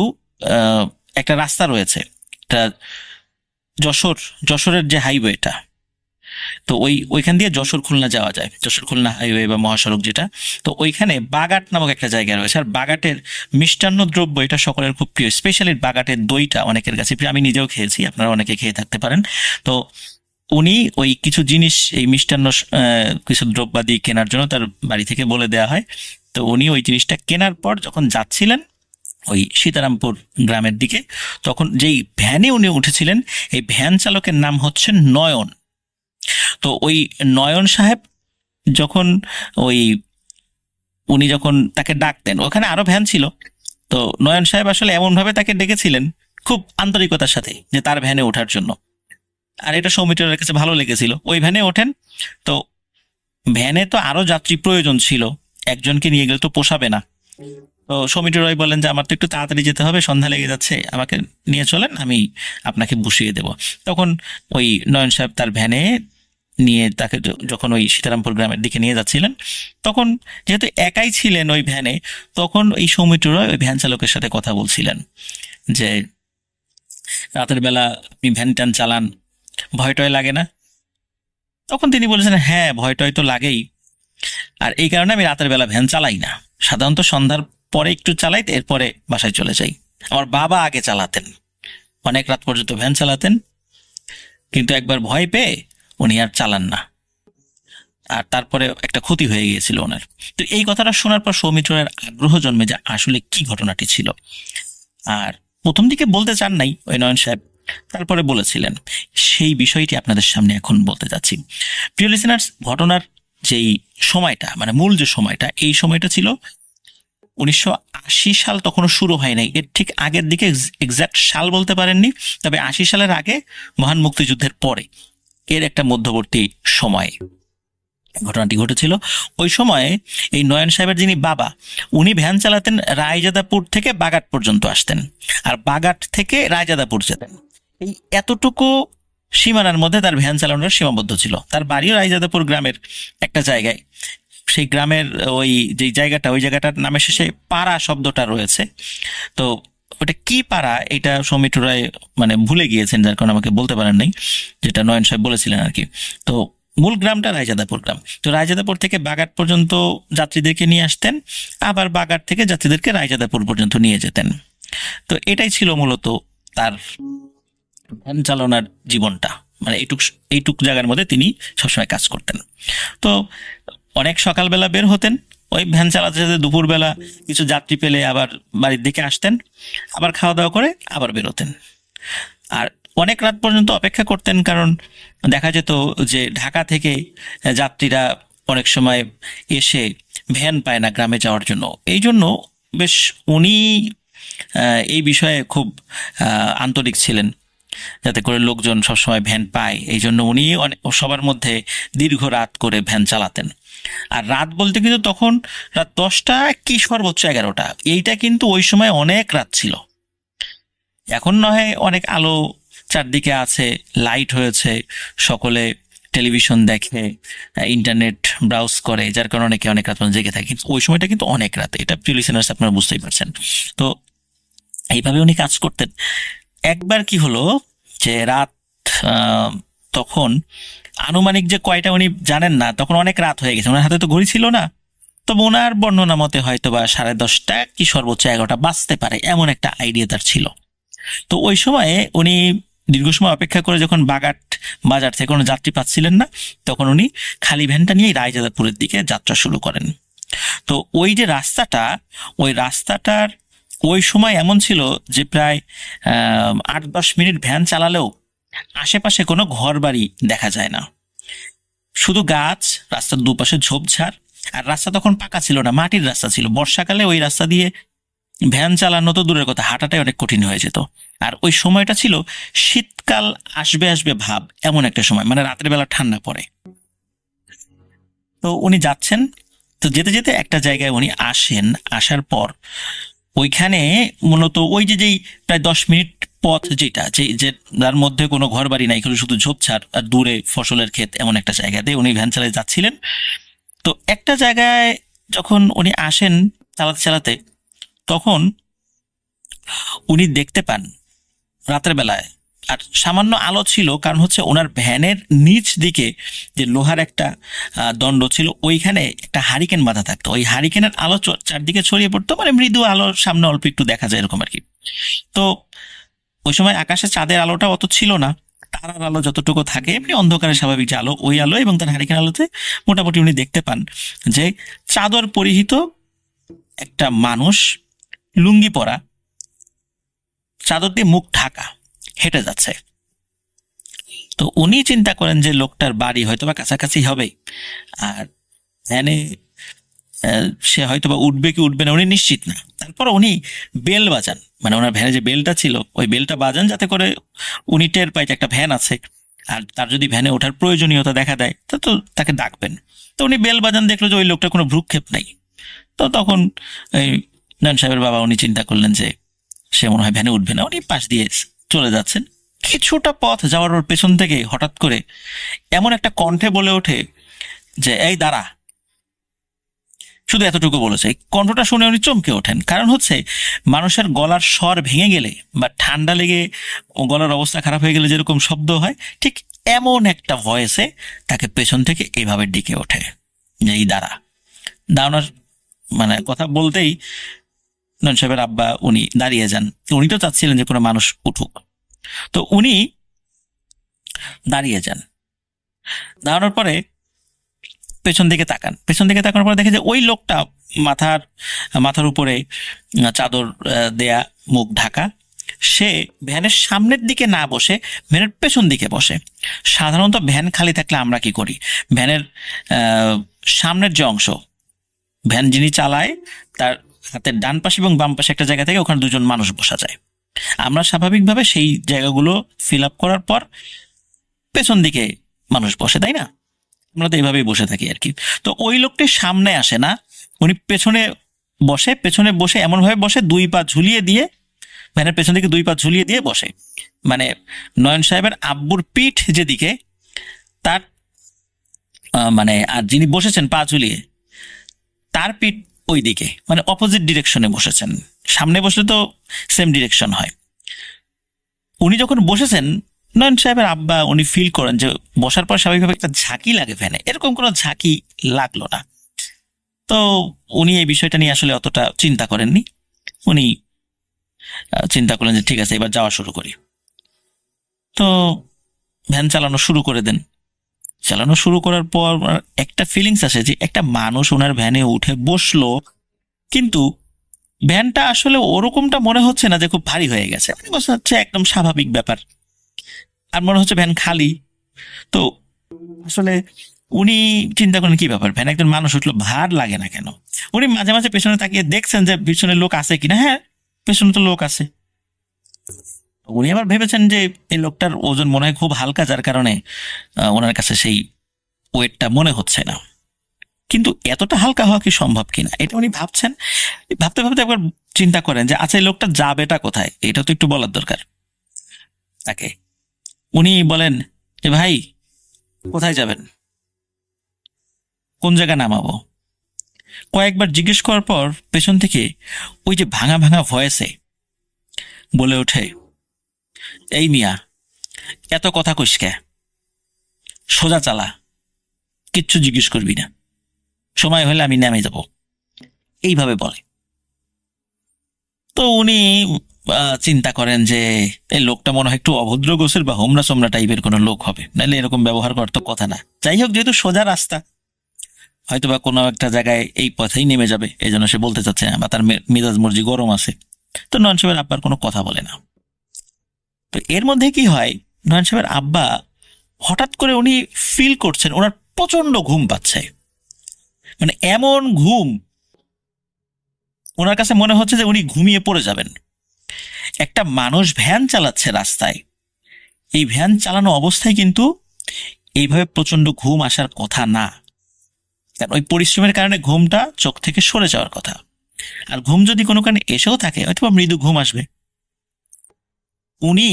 একটা রাস্তা রয়েছে, একটা যশোরের যে হাইওয়েটা, তো ওইখান দিয়ে যশোর খুলনা যাওয়া যায়, যশোর খুলনা হাইওয়ে বা মহাসড়ক যেটা। তো ওইখানে বাগাট নামক একটা জায়গা রয়েছে। আর বাগাটের মিষ্টান্ন দ্রব্য এটা সকলের খুব প্রিয়, স্পেশালি বাগাটের দইটা অনেকের কাছে প্রিয়। আমি নিজেও খেয়েছি, আপনারা অনেকে খেয়ে থাকতে পারেন। তো উনি ওই কিছু জিনিস, এই মিষ্টান্ন কিছু দ্রব্যাদি কেনার জন্য তার বাড়ি থেকে বলে দেওয়া হয়। তো উনি ওই জিনিসটা কেনার পর যখন যাচ্ছিলেন ওই সীতারামপুর গ্রামের দিকে, তখন যেই ভ্যানে উনি উঠেছিলেন এই ভ্যান চালকের নাম হচ্ছে নয়ন। তো ওই নয়ন সাহেব যখন উনি যখন তাকে ডাকতেন, ওখানে আরো ভ্যান ছিল, তো নয়ন সাহেব আসলে এমন ভাবে তাকে ডেকেছিলেন খুব আন্তরিকতার সাথে যে তার ভ্যানে ওঠার জন্য। আর এটা সৌমিত্রের কাছে ভালো লেগেছিল। ওই ভ্যানে ওঠেন। তো ভ্যানে তো আরো যাত্রী প্রয়োজন ছিল, একজনকে নিয়ে গেলে তো পোষাবে না। তো সৌমিত্র রয় বলেন যে আমার তো একটু তাড়াতাড়ি যেতে হবে, সন্ধ্যা লেগে যাচ্ছে, আমাকে নিয়ে চলেন, আমি আপনাকে বসিয়ে দেব। তখন ওই নয়ন সাহেব তার ভ্যানে নিয়ে তাকে যখন ওই সীতারামপুর গ্রামের দিকে নিয়ে যাচ্ছিলেন, তখন যেহেতু একাই ছিলেন ওই ভ্যানে, তখন এই সৌমিত্র রয় ওই ভ্যান চালকের সাথে কথা বলছিলেন যে রাতের বেলা আপনি ভ্যান ট্যান চালান, ভয় টয় লাগে না? তখন তিনি বলেছেন, হ্যাঁ ভয় টয় তো লাগেই, আর এই কারণে আমি রাতের বেলা ভ্যান চালাই না, সাধারণত সন্ধ্যার পরে একটু চালাই, এরপরে বাসায় চলে যাই। আমার বাবা আগে চালাতেন, অনেক রাত পর্যন্ত ভ্যান চালাতেন, কিন্তু একবার ভয় পেয়ে উনি আর চালান না, আর তারপরে একটা ক্ষতি হয়ে গিয়েছিল ওনার। তো এই কথাটা শোনার পর সৌমিত্রের আগ্রহ জন্মে যে আসলে কি ঘটনাটি ছিল। আর প্রথম দিকে বলতে চান নাই ওই নয়ন সাহেব, তারপরে বলেছিলেন। সেই বিষয়টি আপনাদের সামনে এখন বলতে যাচ্ছি। প্রিয় লিসেনার্স, ঘটনার যেই সময়টা, মানে মূল যে সময়টা, এই সময়টা ছিল 1980 সাল, তখনও শুরু হয় নাই, এর ঠিক আগের দিকে, এক্সাক্ট সাল বলতে পারেননি, তবে 80 সালের আগে, মহান মুক্তিযুদ্ধের পরে, এর একটা মধ্যবর্তী সময় ঘটনাটি ঘটেছিল। ওই সময়ে এই নয়ন সাহেবের যিনি বাবা, উনি ভ্যান চালাতেন রায়জাদাপুর থেকে বাগাট পর্যন্ত আসতেন, আর বাগাট থেকে রায়জাদাপুর যেতেন। এই এতটুকু সীমানার মধ্যে তার ভ্যান চালানোর সীমাবদ্ধ ছিল। তার বাড়িও রায়জাদাপুর গ্রামের একটা জায়গায়। সেই গ্রামের ওই যে জায়গাটা, ওই জায়গাটার নামের শেষে পাড়া শব্দটা রয়েছে। তো ওটা কি পাড়া, এটা সৌমিত্র রায় মানে ভুলে গিয়েছেন, যার কারণে আমাকে বলতে পারেন নাই, যেটা নয়ন সাহেব বলেছিলেন আর কি। তো মূল গ্রামটা রায়জাদাপুর গ্রাম। তো রায়জাদাপুর থেকে বাগাট পর্যন্ত যাত্রীদেরকে নিয়ে আসতেন, আবার বাগাট থেকে যাত্রীদেরকে রায়জাদাপুর পর্যন্ত নিয়ে যেতেন। তো এটাই ছিল মূলত তার ভ্যান চালনার জীবনটা, মানে এইটুক জায়গার মধ্যে তিনি সবসময় কাজ করতেন। তো অনেক সকালবেলা বের হতেন, ওই ভ্যান চালাতে চালাতে দুপুরবেলা কিছু যাত্রী পেলে আবার বাড়ির দিকে আসতেন, আবার খাওয়া দাওয়া করে আবার বেরোতেন। আর অনেক রাত পর্যন্ত অপেক্ষা করতেন, কারণ দেখা যেত যে ঢাকা থেকে যাত্রীরা অনেক সময় এসে ভ্যান পায় না গ্রামে যাওয়ার জন্য। এই জন্য বেশ উনি এই বিষয়ে খুব আন্তরিক ছিলেন, যাতে করে লোকজন সবসময় ভ্যান পায়। এই জন্য উনি সবার মধ্যে দীর্ঘ রাত করে ভ্যান চালাতেন। আর রাত বলতে কিন্তু তখন রাত 10টা কি সর্বোচ্চ 11টা, এইটা কিন্তু ওই সময় অনেক রাত ছিল। এখন নয় অনেক আলো চারদিকে আছে, লাইট হয়েছে, সকলে টেলিভিশন দেখে, ইন্টারনেট ব্রাউজ করে, যার কারণে অনেকে অনেক রাত পর্যন্ত জেগে থাকে। ওই সময়টা কিন্তু অনেক রাত, এটা প্রিয় লিসেনার্স আপনারা বুঝতেই পারছেন। তো এইভাবে উনি কাজ করতেন। একবার কি হলো যে রাত আহ, তখন আনুমানিক যে কয়টা উনি জানেন না, তখন অনেক রাত হয়ে গেছে, ওনার হাতে তো ঘড়ি ছিল না। তবে ওনার বর্ণনা মতে হয়তো বা 10:30 কি সর্বোচ্চ 11টা বাজতে পারে, এমন একটা আইডিয়া তার ছিল। তো ওই সময়ে উনি দীর্ঘ সময় অপেক্ষা করে যখন বাগাট বাজার থেকে কোনো যাত্রী পাচ্ছিলেন না, তখন উনি খালি ভ্যানটা নিয়ে রায়যাদাপুরের দিকে যাত্রা শুরু করেন। তো ওই যে রাস্তাটা, ওই রাস্তাটার ওই সময় এমন ছিল যে প্রায় 8-10 মিনিট ভ্যান চালালেও আশেপাশে কোনো ঘর বাড়ি দেখা যায় না, শুধু গাছ, রাস্তার দুপাশে ঝোপঝাড়। আর রাস্তা তখন পাকা ছিল না, মাটির রাস্তা ছিল। বর্ষাকালে ওই রাস্তা দিয়ে ভ্যান চালানো তো দূরের কথা, হাঁটাটাই অনেক কঠিন হয়ে যেত। আর ওই সময়টা ছিল শীতকাল আসবে আসবে ভাব, এমন একটা সময়, মানে রাতের বেলা ঠান্ডা পড়ে। তো উনি যাচ্ছেন, তো যেতে যেতে একটা জায়গায় উনি আসেন। আসার পর ওইখানে মূলত ওই যেই প্রায় 10 মিনিট পথ, যেটা যে যার মধ্যে কোনো ঘর বাড়ি নাই, শুধু ঝোপঝাড় আর দূরে ফসলের ক্ষেত, এমন একটা জায়গাতে উনি ভ্যান চালিয়ে যাচ্ছিলেন। তো একটা জায়গায় যখন উনি আসেন চালাতে চালাতে, তখন উনি দেখতে পান রাতের বেলায়, আর সামান্য আলো ছিল, কারণ হচ্ছে ওনার ভ্যানের নিচ দিকে যে লোহার একটা দণ্ড ছিল, ওইখানে একটা হারিকেন বাঁধা থাকতো। ওই হারিকেনের আলো চারদিকে ছড়িয়ে পড়তো, মানে মৃদু আলো সামনে অল্প একটু দেখা যায় এরকম আর কি। তো ওই সময় আকাশে চাঁদের আলোটা অত ছিল না, তারার আলো যতটুকু থাকে এমনি অন্ধকারে স্বাভাবিক যে আলো, ওই আলো এবং তার হারিকেন আলোতে মোটামুটি উনি দেখতে পান যে চাদর পরিহিত একটা মানুষ, লুঙ্গি পরা, চাদর দিয়ে মুখ ঢাকা, হেঁটে যাচ্ছে। তো উনি চিন্তা করেন যে লোকটার বাড়ি হয়তো বা কাছাকাছি হবে, আর ভ্যানে সে হয়তো বা উঠবে কি উঠবে না উনি নিশ্চিত না। তারপর উনি বেল বাজান, মানে ওনার ভ্যানে যে বেলটা ছিল ওই বেলটা বাজান, যাতে করে উনি টের পায় যে একটা ভ্যান আছে, আর তার যদি ভ্যানে ওঠার প্রয়োজনীয়তা দেখা দেয় তো তাকে ডাকবেন। তো উনি বেল বাজান, দেখলো যে ওই লোকটার কোনো ভ্রুক্ষেপ নেই। তো তখন এই নয়ন সাহেবের বাবা উনি চিন্তা করলেন যে সে মনে হয় ভ্যানে উঠবে না, উনি পাশ দিয়ে চলে যাচ্ছেন। কিছুটা পথ যাওয়ার ওর পেছন থেকে হঠাৎ করে এমন একটা কণ্ঠে বলে ওঠে যে এই দাঁড়া। শুধু এতটুকু বলেছে। এই কণ্ঠটা শুনে উনি চমকে ওঠেন, কারণ হচ্ছে মানুষের গলার স্বর ভেঙে গেলে বা ঠান্ডা লেগে গলার অবস্থা খারাপ হয়ে গেলে যেরকম শব্দ হয়, ঠিক এমন একটা ভয়েসে তাকে পেছন থেকে এইভাবে ডেকে ওঠে যে এই দাঁড়া। দাঁড়ানোর মানে কথা বলতেই নয়ন সাহেবের আব্বা উনি দাঁড়িয়ে যান। উনি তো চাচ্ছিলেন যে কোনো মানুষ উঠুক, তো উনি দাঁড়িয়ে যান। দাঁড়ানোর পরে পেছন দিকে তাকান, পেছন দিকে তাকানোর পরে দেখে যে ওই লোকটা মাথার মাথার উপরে চাদর দেয়া, মুখ ঢাকা, সে ভ্যানের সামনের দিকে না বসে ভ্যানের পেছন দিকে বসে। সাধারণত ভ্যান খালি থাকলে আমরা কি করি, ভ্যানের সামনের যে অংশ, ভ্যান যিনি চালায় তার হাতের ডান পাশে এবং বাম পাশে একটা জায়গা থেকে ওখানে দুজন মানুষ বসা যায়। আমরা স্বাভাবিকভাবে সেই জায়গাগুলো ফিল আপ করার পর পেছন দিকে মানুষ বসে, তাই না? আমরা তো এইভাবেই বসে থাকি আর কি। তো ওই লোকটি সামনে আসে না, উনি পেছনে বসে। পেছনে বসে এমন ভাবে বসে, 2 পা ঝুলিয়ে দিয়ে, ভ্যানের পেছন দিকে 2 পা ঝুলিয়ে দিয়ে বসে। মানে নয়ন সাহেবের আব্বুর পিঠ যেদিকে, তার মানে আর যিনি বসেছেন পা ঝুলিয়ে, তার পিঠ ওই দিকে, মানে অপোজিট ডিরেকশনে বসেছেন। সামনে বসলে তো সেম ডিরেকশন হয়। উনি যখন বসেছেন, নয়ন সাহেবের আব্বা উনি ফিল করেন যে বসার পর স্বাভাবিকভাবে একটা ঝাঁকি লাগে ভ্যানে, এরকম কোনো ঝাঁকি লাগলো না। তো উনি এই বিষয়টা নিয়ে আসলে অতটা চিন্তা করেননি। উনি চিন্তা করলেন যে ঠিক আছে, এবার যাওয়া শুরু করি। তো ভ্যান চালানো শুরু করে দেন। চালানো শুরু করার পর একটা ফিলিংস আসে যে একটা মানুষ ওনার ভ্যানে উঠে বসলো, কিন্তু ভ্যানটা আসলে ওরকমটা মনে হচ্ছে না যে খুব ভারী হয়ে গেছে, মনে হচ্ছে একদম স্বাভাবিক ব্যাপার। আর মনে হচ্ছে ভ্যান খালি। তো আসলে উনি চিন্তা করেন কি ব্যাপার, ভ্যান একজন মানুষ উঠলো, ভার লাগে না কেন? উনি মাঝে মাঝে পেছনে তাকিয়ে দেখছেন যে পিছনে লোক আছে কিনা। হ্যাঁ, পেছনে তো লোক আছে। উনি আবার ভেবেছেন যে এই লোকটার ওজন মনে হয় খুব হালকা, যার কারণে ওনার কাছে সেই ওয়েটটা মনে হচ্ছে না। কিন্তু এতটা হালকা হওয়া কি সম্ভব কিনা, এটা উনি ভাবছেন। ভাবতে ভাবতে একবার চিন্তা করেন যে আচ্ছা, এই লোকটা যাবেটা কোথায়, এটা তো একটু বলার দরকার তাকে। উনি বলেন যে ভাই, কোথায় যাবেন, কোন জায়গায় নামাবো? কয়েকবার জিজ্ঞেস করার পর পেছন থেকে ওই যে ভাঙা ভাঙা ভয়েসে বলে ওঠে, এই মিয়া, এত কথা কইস কে, সোজা চালা, কিচ্ছু জিজ্ঞেস করবি না, সময় হলে আমি নেমে যাব, এইভাবে বলে। তো উনি চিন্তা করেন যে এই লোকটা মনে হয় একটু অভদ্র গোছের বা হোমরা সোমরা টাইপের কোনো লোক হবে, নাহলে এরকম ব্যবহার করার তো কথা না। যাই হোক, যেহেতু সোজা রাস্তা, হয়তো বা কোনো একটা জায়গায় এই পথেই নেমে যাবে, এই জন্য সে বলতে চাচ্ছে না, বা তার মেজাজ মর্জি গরম আছে। তো নয়ন সাহেবের আব্বার কোনো কথা বলে না। তো এর মধ্যে কি হয়, নয়ন সাহেবের আব্বা হঠাৎ করে উনি ফিল করছেন ওনার প্রচন্ড ঘুম পাচ্ছে। মানে এমন ঘুম, ওনার কাছে মনে হচ্ছে যে উনি ঘুমিয়ে পড়ে যাবেন। একটা মানুষ ভ্যান চালাচ্ছে রাস্তায়, এই ভ্যান চালানো অবস্থায় কিন্তু এইভাবে প্রচন্ড ঘুম আসার কথা না, কারণ ওই পরিশ্রমের কারণে ঘুমটা চোখ থেকে সরে যাওয়ার কথা। আর ঘুম যদি কোনো কারণে এসেও থাকে, হয়তো মৃদু ঘুম আসবে। উনি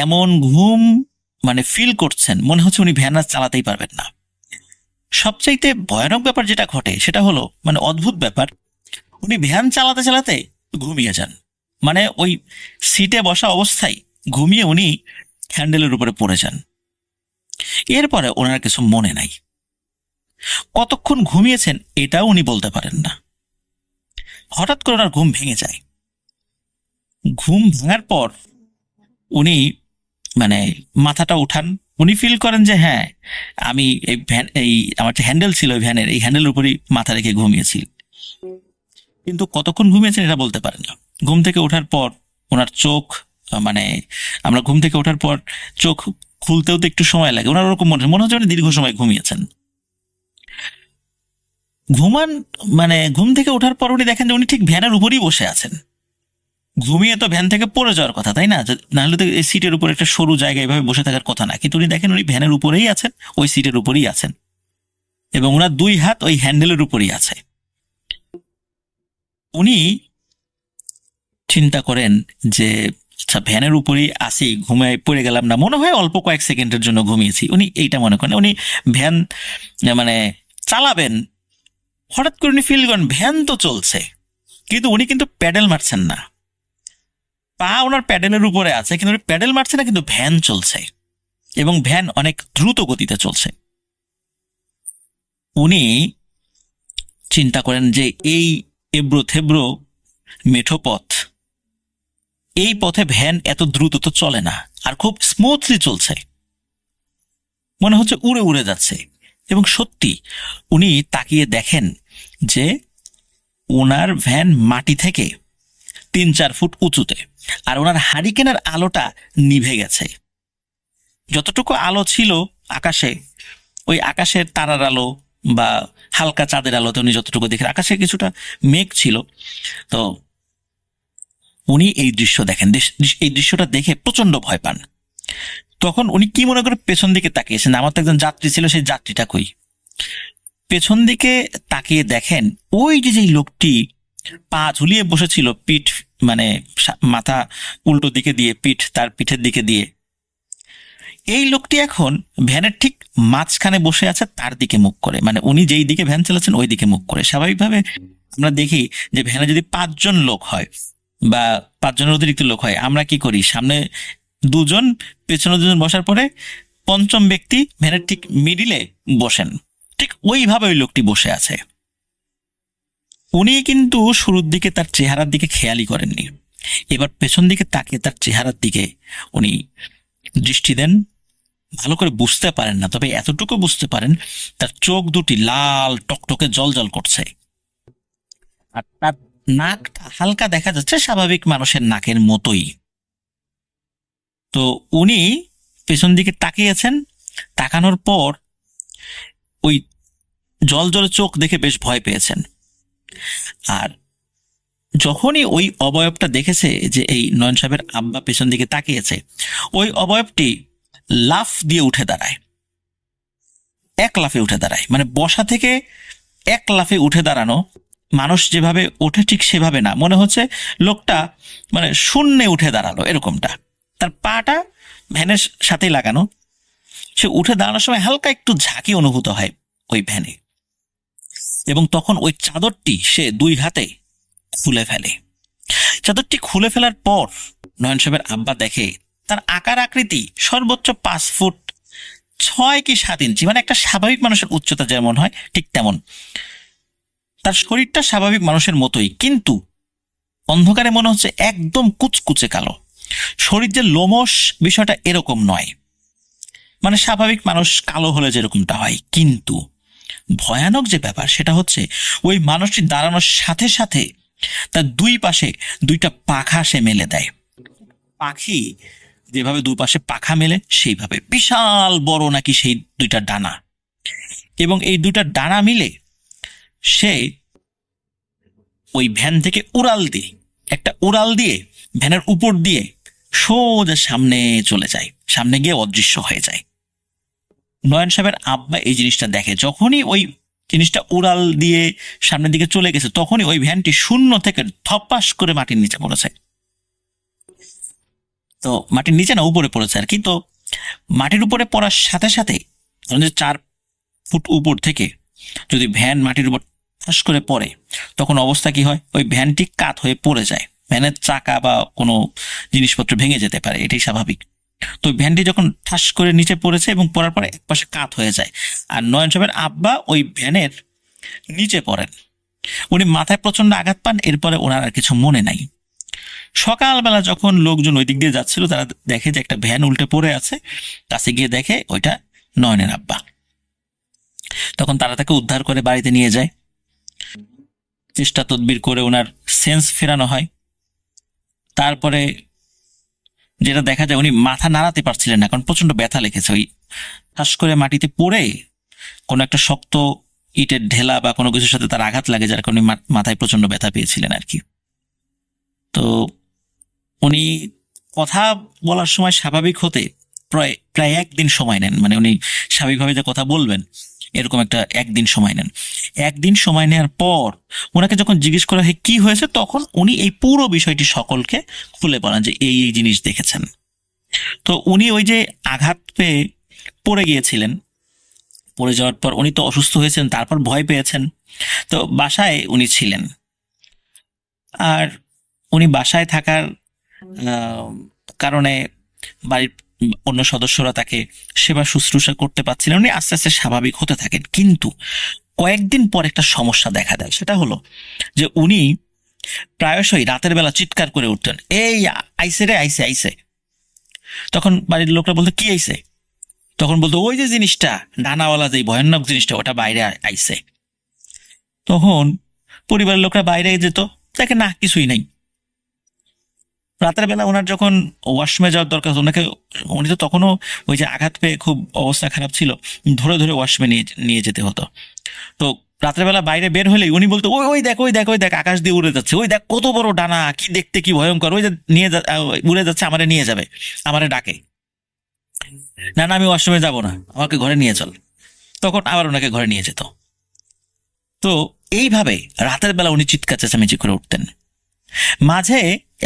এমন ঘুম মানে ফিল করছেন, মনে হচ্ছে উনি ভ্যান আর চালাতেই পারবেন না। সবচাইতে ভয়ানক ব্যাপার যেটা ঘটে সেটা হলো, মানে অদ্ভুত ব্যাপার, উনি ভ্যান চালাতে চালাতে ঘুমিয়ে যান। মানে ওই সিটে বসা অবস্থায় ঘুমিয়ে উনি হ্যান্ডেলের উপরে পড়ে যান। এরপরে ওনার কিছু মনে নাই, কতক্ষণ ঘুমিয়েছেন এটাও উনি বলতে পারেন না। হঠাৎ করে ওনার ঘুম ভেঙে যায়। ঘুম ভাঙার পর উনি মানে মাথাটা উঠান, উনি ফিল করেন যে হ্যাঁ, আমি এই ভ্যান, এই আমার যে হ্যান্ডেল ছিল ওই ভ্যানের, এই হ্যান্ডেলের উপরই মাথা রেখে ঘুমিয়েছি। কিন্তু কতক্ষণ ঘুমিয়েছেন এটা বলতে পারেন না। ঘুম থেকে ওঠার পর ওনার চোখ, মানে আমরা ঘুম থেকে ওঠার পর চোখ খুলতেও তো একটু সময় লাগে, ওনার ওরকম মনে হচ্ছে উনি দীর্ঘ সময় ঘুমিয়েছেন। ঘুমান মানে ঘুম থেকে ওঠার পর উনি দেখেন যে উনি ঠিক ভ্যানের উপরই বসে আছেন। ঘুমিয়ে তো ভ্যান থেকে পড়ে যাওয়ার কথা, তাই না? নাহলে তো এই সিটের উপর একটা সরু জায়গায় এভাবে বসে থাকার কথা না, কিন্তু উনি দেখেন উনি ভ্যানের উপরেই আছেন, ওই সিটের উপরেই আছেন, এবং ওনার দুই হাত ওই হ্যান্ডেলের উপরই আছে। উনি চিন্তা করেন যে আচ্ছা, ভ্যানের উপরেই আসি, ঘুমায় পড়ে গেলাম না, মনে হয় অল্প কয়েক সেকেন্ডের জন্য ঘুমিয়েছি, উনি এইটা মনে করেন। উনি ভ্যান মানে চালাবেন, হঠাৎ করে উনি ফিল করেন ভ্যান তো চলছে, কিন্তু উনি কিন্তু প্যাডেল মারছেন না। পা ওনার প্যাডেলের উপরে আছে, কিন্তু উনি প্যাডেল মারছে না, কিন্তু ভ্যান চলছে, এবং ভ্যান অনেক দ্রুত গতিতে চলছে। উনি চিন্তা করেন যে এই এবড়ো থেবড়ো মেঠো পথ, এই পথে ভ্যান এত দ্রুত তো চলে না, আর খুব স্মুথলি চলছে, মনে হচ্ছে উড়ে উড়ে যাচ্ছে। এবং সত্যি উনি তাকিয়ে দেখেন যে ওনার ভ্যান মাটি থেকে 3-4 ফুট উঁচুতে, আর ওনার হারিকেনের আলোটা নিভে গেছে। যতটুকু আলো ছিল আকাশে, ওই আকাশের তারার আলো বা হালকা চাঁদের আলোতে উনি যতটুকু দেখেন, আকাশে কিছুটা মেঘ ছিল। তো উনি এই দৃশ্য দেখেন, এই দৃশ্যটা দেখে প্রচন্ড ভয় পান। তখন উনি কি মনে করে পেছন দিকে তাকিয়েছেন, আমার তো একজন যাত্রী ছিল, সেই যাত্রীটা কই। পেছন দিকে তাকিয়ে দেখেন ওই যে যেই লোকটি পা ঝুলিয়ে বসেছিল, পিঠ মানে মাথা উল্টো দিকে দিয়ে, পিঠ তার পিঠের দিকে দিয়ে, এই লোকটি এখন ভ্যানের ঠিক মাঝখানে বসে আছে, তার দিকে মুখ করে, মানে উনি যেই দিকে ভ্যান চালাচ্ছেন ওই দিকে মুখ করে। স্বাভাবিকভাবে আমরা দেখি যে ভ্যানে যদি 5 জন লোক হয় বা 5 জনের অতিরিক্ত লোক হয়, আমরা কি করি, সামনে 2 জন পেছনে 2 জন বসার পরে 5ম ব্যক্তি ভ্যানের ঠিক মিডিলে বসেন। ঠিক ওইভাবে ওই লোকটি বসে আছে। উনি কিন্তু শুরুর দিকে তার চেহারার দিকে খেয়ালই করেননি। এবার পেছন দিকে তাকিয়ে তার চেহারার দিকে উনি দৃষ্টি দেন। ভালো করে বুঝতে পারেন না, তবে এতটুকু বুঝতে পারেন তার চোখ দুটি লাল টকটকে জল করছে, আর তার নাকটা হালকা দেখা যাচ্ছে স্বাভাবিক মানুষের নাকের মতোই। তো উনি পেছন দিকে তাকিয়েছেন, তাকানোর পর ওই জল চোখ দেখে বেশ ভয় পেয়েছেন। আর যখনই ওই অবয়বটা দেখেছে যে এই নয়ন সাহেবের আব্বা পেছন দিকে তাকিয়েছে, ওই অবয়বটি লাফ দিয়ে উঠে দাঁড়ায়, 1 লাফে উঠে দাঁড়ায়। মানে বসা থেকে 1 লাফে উঠে দাঁড়ানো, মানুষ যেভাবে ওঠে ঠিক সেভাবে না, মনে হচ্ছে লোকটা মানে শূন্যে উঠে দাঁড়ালো এরকমটা। তার পাটা ভ্যানের সাথেই লাগানো, সে উঠে দাঁড়ানোর সময় হালকা একটু ঝাঁকি অনুভূত হয় ওই ভ্যানে, এবং তখন ওই চাদরটি সে 2 হাতে খুলে ফেলে। চাদরটি খুলে ফেলার পর নয়ন সাহেবের আব্বা দেখে তার আকার আকৃতি সর্বোচ্চ 5 ফুট 6 কি 7 ইঞ্চি, মানে একটা স্বাভাবিক মানুষের উচ্চতা যেমন হয় ঠিক তেমন। তার শরীরটা স্বাভাবিক মানুষের মতোই, কিন্তু অন্ধকারে মনে হচ্ছে একদম কুচকুচে কালো। শরীর যে লোমশ বিষয়টা এরকম নয়, মানে স্বাভাবিক মানুষ কালো হলে যেরকমটা হয়। কিন্তু ভয়ানক যে ব্যাপার সেটা হচ্ছে ওই মানুষটি দাঁড়ানোর সাথে সাথে তার দুই পাশে 2টা পাখা সে মেলে দেয়। পাখি যেভাবে দুই পাশে পাখা মেলে সেইভাবে বিশাল বড় নাকি সেই 2টা ডানা, এবং এই 2টা ডানা মিলে সে ওই ভ্যান থেকে একটা উড়াল দিয়ে ভ্যানের উপর দিয়ে সোজা সামনে চলে যায়, সামনে গিয়ে অদৃশ্য হয়ে যায়। নয়ন সাহেবের আব্বা এই জিনিসটা দেখে, যখনই ওই জিনিসটা উড়াল দিয়ে সামনের দিকে চলে গেছে তখনই ওই ভ্যানটি শূন্য থেকে ধপাস করে মাটির নিচে পড়েছে। তো মাটির নিচে না, উপরে পড়েছে আর কি। তো মাটির উপরে পড়ার সাথে সাথে, ধরুন যে 4 ফুট উপর থেকে যদি ভ্যান মাটির উপর ঠাস করে পড়ে তখন অবস্থা কি হয়? ওই ভ্যানটি কাত হয়ে পড়ে যায়, ভ্যানের চাকা বা কোনো জিনিসপত্র ভেঙে যেতে পারে, এটাই স্বাভাবিক। তো ভ্যানটি যখন ঠাস করে নিচে পড়েছে এবং পড়ার পরে একপাশে কাত হয়ে যায়, আর নয়ন সাহেবের আব্বা ওই ভ্যানের নিচে পড়েন। উনি মাথায় প্রচন্ড আঘাত পান, এরপরে ওনার আর কিছু মনে নাই। সকালবেলা যখন লোকজন ওই দিক দিয়ে যাচ্ছিল তারা দেখে যে একটা ভ্যান উল্টে পড়ে আছে, কাছে গিয়ে দেখে ওইটা নয়নের আব্বা। তখন তারা তাকে উদ্ধার করে বাড়িতে নিয়ে যায়, চেষ্টা তদবির করে ওনার সেন্স ফেরানো হয়। তারপরে যেটা দেখা যায়, উনি মাথা নাড়াতে পারছিলেন না, কারণ প্রচন্ড ব্যথা লেগেছে। ওই ঠাস করে মাটিতে পড়ে কোনো একটা শক্ত ইটের ঢেলা বা কোনো কিছুর সাথে তার আঘাত লাগে, যার কারণে মাথায় প্রচন্ড ব্যথা পেয়েছিলেন আর কি। তো উনি কথা বলার সময় স্বাভাবিক হতে প্রায় প্রায় 1 দিন সময় নেন, মানে উনি স্বাভাবিকভাবে যে কথা বলবেন এরকম একটা 1 দিন সময় নেন। 1 দিন সময় নেওয়ার পর ওনাকে যখন জিজ্ঞেস করা হয় কি হয়েছে, তখন উনি এই পুরো বিষয়টি সকলকে খুলে বলেন যে এই এই জিনিস দেখেছেন। তো উনি ওই যে আঘাত পেয়ে পড়ে গিয়েছিলেন, পড়ে যাওয়ার পর উনি তো অসুস্থ হয়েছেন, তারপর ভয় পেয়েছেন। তো বাসায় উনি ছিলেন, আর উনি বাসায় থাকার কারণে বাড়ির অন্য সদস্যরা তাকে সেবা শুশ্রূষা করতে পারছিলেন। উনি আস্তে আস্তে স্বাভাবিক হতে থাকেন, কিন্তু কয়েকদিন পর একটা সমস্যা দেখা দেয়। সেটা হলো যে উনি প্রায়শই রাতের বেলা চিৎকার করে উঠতেন, এই আইসে রে, আইসে আইসে। তখন বাড়ির লোকরা বলতো কি আইসে? তখন বলতো ওই যে জিনিসটা ডানাওয়ালা, যে ভয়ানক জিনিসটা, ওটা বাইরে আইসে। তখন পরিবারের লোকরা বাইরে যেত, দেখে না কিছুই নাই। রাতের বেলা ওনার যখন ওয়াশরুমে যাওয়ার দরকার, উনি তো তখনও ওই যে আঘাত পেয়ে খুব অবস্থা খারাপ ছিল, ধরে ধরে ওয়াশরুমে নিয়ে নিয়ে যেতে হতো। তো রাতের বেলা বাইরে বের হলেই উনি বলতো ওই ওই দেখ, ওই দেখ, ওই দেখ আকাশ দিয়ে উড়ে যাচ্ছে, ওই দেখ কত বড় ডানা, কি দেখতে কি ভয়ঙ্কর, ওই যে উড়ে যাচ্ছে, আমারে নিয়ে যাবে, আমারে ডাকে। না না, আমি ওয়াশরুমে যাবো না, আমাকে ঘরে নিয়ে চল। তখন আবার ওনাকে ঘরে নিয়ে যেত। তো এইভাবে রাতের বেলা উনি চিৎকার চেঁচামেচি করে উঠতেন। মাঝে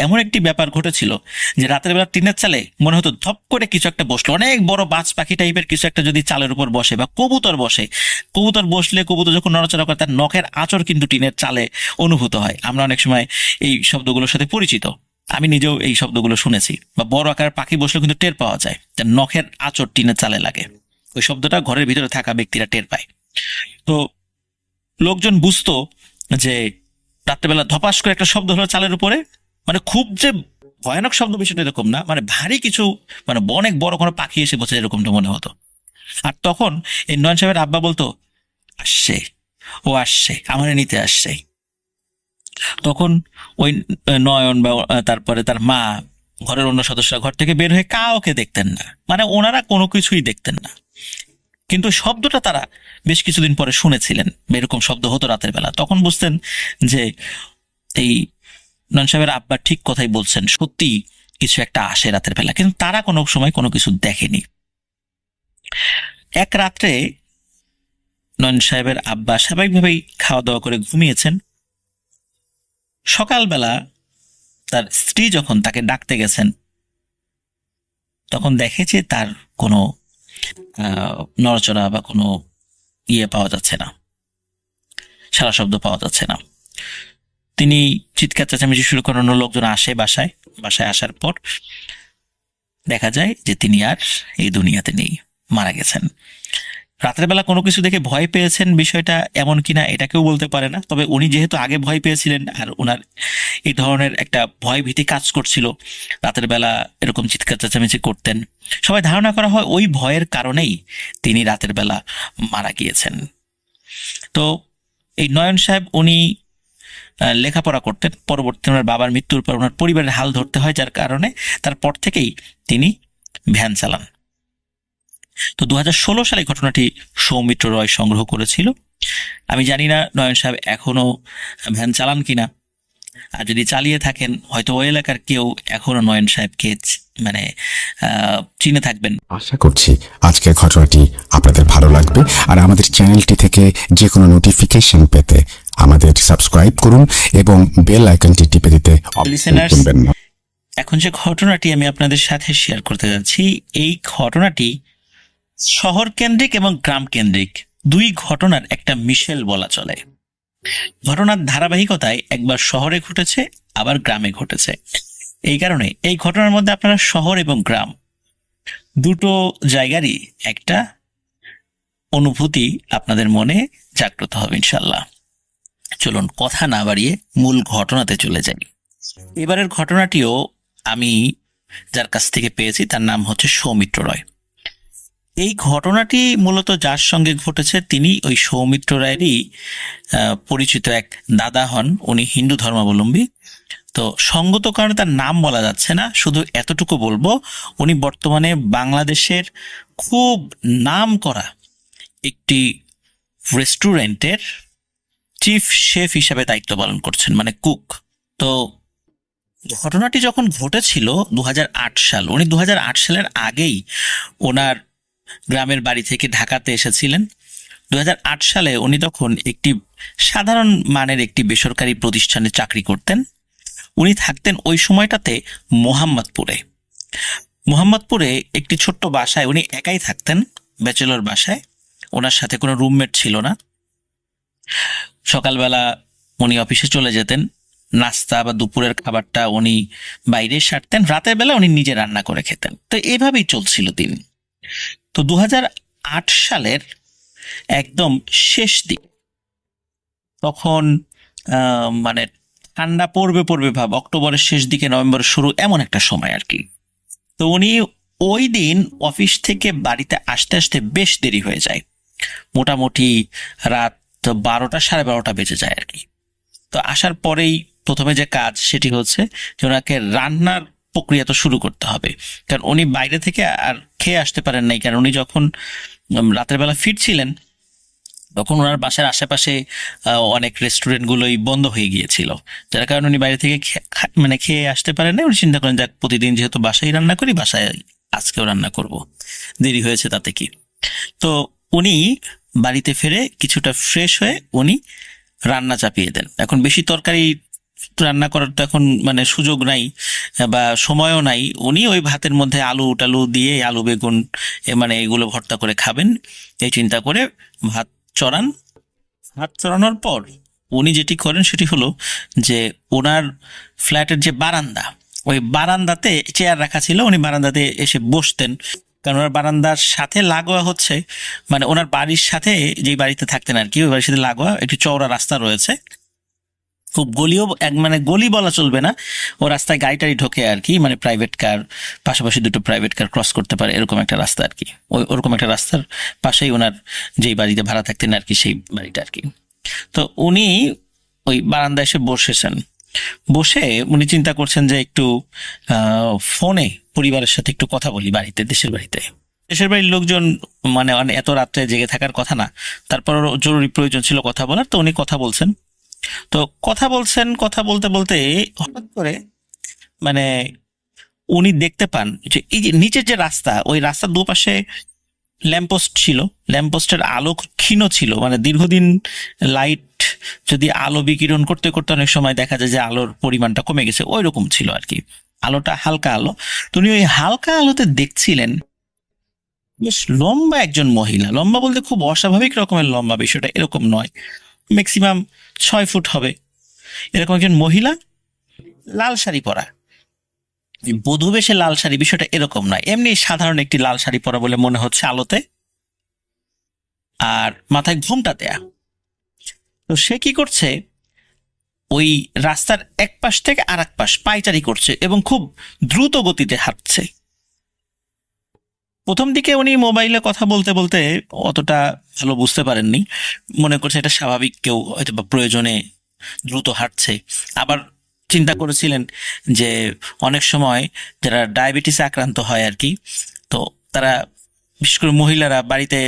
এমন একটি ব্যাপার ঘটেছিল যে রাতের বেলা টিনের চালে মনে হতো ধপ করে কিছু একটা বসলো, অনেক বড় বাজ পাখি টাইপের কিছু একটা যদি চালের উপর বসে, বা কবুতর বসে, কবুতর বসলে কবুতর যখন নড়াচড়া করে তার নখের আঁচড় কিন্তু টিনের চালে অনুভূত হয়। আমরা অনেক সময় এই শব্দগুলোর সাথে পরিচিত, আমি নিজেও এই শব্দগুলো শুনেছি। বা বড় আকারের পাখি বসলে কিন্তু টের পাওয়া যায়, তার নখের আঁচড় টিনের চালে লাগে, ওই শব্দটা ঘরের ভিতরে থাকা ব্যক্তিরা টের পায়। তো লোকজন বুঝতো যে রাত্রেবেলা ধপাস করে একটা শব্দ হলো চালের উপরে, মানে খুব যে ভয়ানক শব্দ বিষয়টা এরকম না, মানে ভারী কিছু, মানে অনেক বড় কোনো পাখি এসে বসে এরকমটা মনে হতো। আর তখন এই নয়ন সাহেবের আব্বা বলতো আসছে, ও আসছে, আমার নিতে আসছে। তখন ওই নয়ন বা তারপরে তার মা, ঘরের অন্য সদস্যরা ঘর থেকে বের হয়ে কাউকে দেখতেন না, মানে ওনারা কোনো কিছুই দেখতেন না। কিন্তু শব্দটা তারা বেশ কিছুদিন পরে শুনেছিলেন, এরকম শব্দ হতো রাতের বেলা। তখন বুঝতেন যে এই নয়ন সাহেবের আব্বা ঠিক কথাই বলছেন, সত্যি কিছু একটা আসে রাতের বেলা, কিন্তু তারা কোনো সময় কোনো কিছু দেখেনি। এক রাত্রে নয়ন সাহেবের আব্বা স্বাভাবিকভাবেই খাওয়া দাওয়া করে ঘুমিয়েছেন। সকালবেলা তার স্ত্রী যখন তাকে ডাকতে গেছেন, তখন দেখেছে তার কোনো নড়াচড়া বা কোনো পাওয়া যাচ্ছে না, সারা শব্দ পাওয়া যাচ্ছে না। তিনি চিৎকার চেঁচামেচি শুরু করার লোকজন আসে বাসায়। বাসায় আসার পর দেখা যায় যে তিনি আর এই দুনিয়াতে নেই, মারা গেছেন। রাতের বেলা কোনো কিছু দেখে ভয় পেয়েছেন বিষয়টা এমন কিনা এটা কেউ বলতে পারে না, তবে উনি যেহেতু আগে ভয় পেয়েছিলেন আর ওনার এই ধরনের একটা ভয় ভীতি কাজ করছিল, রাতের বেলা এরকম চিৎকার চেঁচামেচি করতেন, সবাই ধারণা করা হয় ওই ভয়ের কারণেই তিনি রাতের বেলা মারা গিয়েছেন। তো এই নয়ন সাহেব উনি লেখাপড়া করতেন, পরবর্তী ওনার বাবার মৃত্যুর পর ওনার পরিবারের হাল ধরতে হয়, যার কারণে তারপর থেকেই তিনি ভ্যান চালান। তো 2016 সালে ঘটনাটি সৌমিত্র রয় সংগ্রহ করেছিল। আমি জানি না নয়ন সাহেব এখনো ভ্যান চালান কিনা, আর যদি চালিয়ে থাকেন হয়তো ওই এলাকার কেউ এখনো নয়ন সাহেবকে মানে চিনে থাকবেন। আশা করছি আজকের ঘটনাটি আপনাদের ভালো লাগবে, আর আমাদের চ্যানেলটি থেকে যে কোনো নোটিফিকেশন পেতে আমাদের সাবস্ক্রাইব করুন এবং বেল আইকনটি টিপে দিতে Listeners, ভুলবেন না। এখন যে ঘটনাটি আমি আপনাদের সাথে শেয়ার করতে যাচ্ছি, এই ঘটনাটি শহর কেন্দ্রিক এবং গ্রাম কেন্দ্রিক দুই ঘটনার একটা মিশেল বলা চলে। ঘটনার ধারাবাহিকতায় একবার শহরে ঘটেছে, আবার গ্রামে ঘটেছে। এই কারণে এই ঘটনার মধ্যে আপনারা শহর এবং গ্রাম দুটো জায়গারই একটা অনুভূতি আপনাদের মনে জাগ্রত হবে ইনশাল্লাহ। চলুন কথা না বাড়িয়ে মূল ঘটনাতে চলে যাই। এবারের ঘটনাটিও আমি যার কাছ থেকে পেয়েছি তার নাম হচ্ছে সৌমিত্র রয়। এই ঘটনাটি মূলত যার সঙ্গে ঘটেছে তিনি ওই সৌমিত্র রায়েরই পরিচিত এক দাদা হন। উনি হিন্দু ধর্মাবলম্বী। তো সঙ্গত কারণে তার নাম বলা যাচ্ছে না, শুধু এতটুকু বলবো উনি বর্তমানে বাংলাদেশের খুব নাম করা একটি রেস্টুরেন্টের চিফ শেফ হিসাবে দায়িত্ব পালন করছেন, মানে কুক। তো ঘটনাটি যখন ঘটেছিল 2008 সাল, উনি 2008 সালের আগেই ওনার গ্রামের বাড়ি থেকে ঢাকাতে এসেছিলেন। 2008 সালে উনি তখন একটি সাধারণ মানের একটি বেসরকারি প্রতিষ্ঠানে চাকরি করতেন। উনি থাকতেন ওই সময়টাতে মোহাম্মদপুরে একটি ছোট্ট বাসায় উনি একাই থাকতেন, ব্যাচেলর বাসায়। ওনার সাথে কোনো রুমমেট ছিল না। সকালবেলা উনি অফিসে চলে যেতেন, নাস্তা বা দুপুরের খাবারটা উনি বাইরে সারতেন, রাতের বেলা উনি নিজে রান্না করে খেতেন। তো এভাবেই চলছিল দিন। তো 2008 সালের একদম শেষ দিক, তখন মানে ঠান্ডা পড়বে ভাব, অক্টোবরের শেষ দিকে নভেম্বরের শুরু, এমন একটা সময় আর কি। তো উনি ওই দিন অফিস থেকে বাড়িতে আসতে আসতে বেশ দেরি হয়ে যায়, মোটামুটি রাত 12টা 12:30 বেজে যায় আর কি। তো আসার পরেই প্রথমে যে কাজ সেটি হচ্ছে যে ওনাকে রান্নার প্রক্রিয়া তো শুরু করতে হবে, কারণ উনি বাইরে থেকে আর খেয়ে আসতে পারেন নাই। কারণ উনি যখন রাতের বেলা ফিরছিলেন তখন ওনার বাসার আশেপাশে অনেক রেস্টুরেন্টগুলোই বন্ধ হয়ে গিয়েছিল, যার কারণে উনি বাইরে থেকে মানে খেয়ে আসতে পারেন না। উনি চিন্তা করেন যাক প্রতিদিন যেহেতু বাসায় রান্না করি, বাসায় আজকেও রান্না করব, দেরি হয়েছে তাতে কি। তো উনি বাড়িতে ফিরে কিছুটা ফ্রেশ হয়ে উনি রান্না চাপিয়ে দেন। এখন বেশি তরকারি রান্না করার তো এখন মানে সুযোগ নাই বা সময়ও নাই। উনি ওই ভাতের মধ্যে আলু টালু দিয়ে, আলু বেগুন মানে এগুলো ভর্তা করে খাবেন এই চিন্তা করে ভাত চড়ানোর পর উনি যেটি করেন সেটি হলো যে ওনার ফ্ল্যাটের যে বারান্দা, ওই বারান্দাতে চেয়ার রাখা ছিল, উনি বারান্দাতে এসে বসতেন। কারণ ওনার বারান্দার সাথে লাগোয়া হচ্ছে মানে ওনার বাড়ির সাথে, যেই বাড়িতে থাকতেন আর কি, ওই বাড়ির সাথে লাগোয়া একটি চওড়া রাস্তা রয়েছে। খুব গলিও মানে গলি বলা চলবে না, ও রাস্তায় গাড়ি টাড়ি ঢোকে আর কি, মানে প্রাইভেট কার পাশাপাশি দুটো প্রাইভেট কার ক্রস করতে পারে এরকম একটা রাস্তা আর কি। ওরকম একটা রাস্তার পাশেই ওনার যেই বাড়িতে ভাড়া থাকতেন আর কি, সেই বাড়িটা আর কি। তো উনি ওই বারান্দায় এসে বসে উনি চিন্তা করছেন যে একটু ফোনে পরিবারের সাথে একটু কথা বলি বাড়িতে, দেশের বাড়ির লোকজন মানে এত রাত্রে জেগে থাকার কথা না, তারপর জরুরি প্রয়োজন ছিল কথা বলার। তো উনি কথা বলছেন, কথা বলতে বলতে হঠাৎ করে মানে উনি দেখতে পান যে এই যে নিচের যে রাস্তা, ওই রাস্তার দুপাশে ল্যাম্পপোস্ট ছিল, ল্যাম্পপোস্টের আলো ক্ষীণ ছিল, মানে দীর্ঘদিন লাইট যদি আলো বিকিরণ করতে করতে অনেক সময় দেখা যায় যে আলোর পরিমাণটা কমে গেছে, ওই রকম ছিল আর কি, আলোটা হালকা আলো। তো উনি ওই হালকা আলোতে দেখছিলেন বেশ লম্বা একজন মহিলা, লম্বা বলতে খুব অস্বাভাবিক রকমের লম্বা, বিষয়টা এরকম নয়, ম্যাক্সিমাম 6 ফুট হবে, এরকম একজন মহিলা, লাল শাড়ি পরা, বধূ বেশে লাল শাড়ি বিষয়টা এরকম নয়, এমনি সাধারণ একটি লাল শাড়ি পরা বলে মনে হচ্ছে আলোতে, আর মাথায় ঘোমটা দেয়া। তো সে কি করছে, ওই রাস্তার এক পাশ থেকে আর এক পাশ পায়চারি করছে এবং খুব দ্রুত গতিতে হাঁটছে। প্রথম দিকে উনি মোবাইলে কথা বলতে বলতে অতটা ভালো বুঝতে পারেননি, মনে করছে এটা স্বাভাবিক, কেউ হয়তো বা প্রয়োজনে দ্রুত হাঁটছে। আবার চিন্তা করেছিলেন যে অনেক সময় যারা ডায়াবেটিসে আক্রান্ত হয় আর কি, তো তারা বিশেষ করে মহিলারা বাড়িতে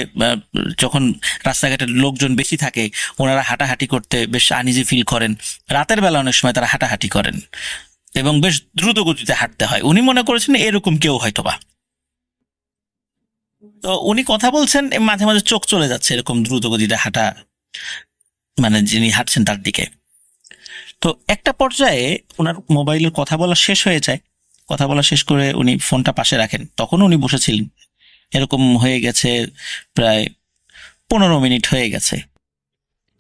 যখন রাস্তাঘাটের লোকজন বেশি থাকে, ওনারা হাঁটাহাঁটি করতে বেশ আনইজি ফিল করেন। রাতের বেলা অনেক সময় তারা হাঁটাহাঁটি করেন এবং বেশ দ্রুত গতিতে হাঁটতে হয়। উনি মনে করেছেন এরকম কেউ হয়তোবা। তো উনি কথা বলছেন, মাঝে মাঝে চোখ চলে যাচ্ছে এরকম দ্রুত গতিতে হাঁটা, মানে যিনি হাঁটছেন তার দিকে। তো একটা পর্যায়ে ওনার মোবাইলের কথা বলা শেষ হয়ে যায়। কথা বলা শেষ করে উনি ফোনটা পাশে রাখেন, তখন উনি বসেছিলেন। এরকম হয়ে গেছে প্রায় 15 মিনিট হয়ে গেছে।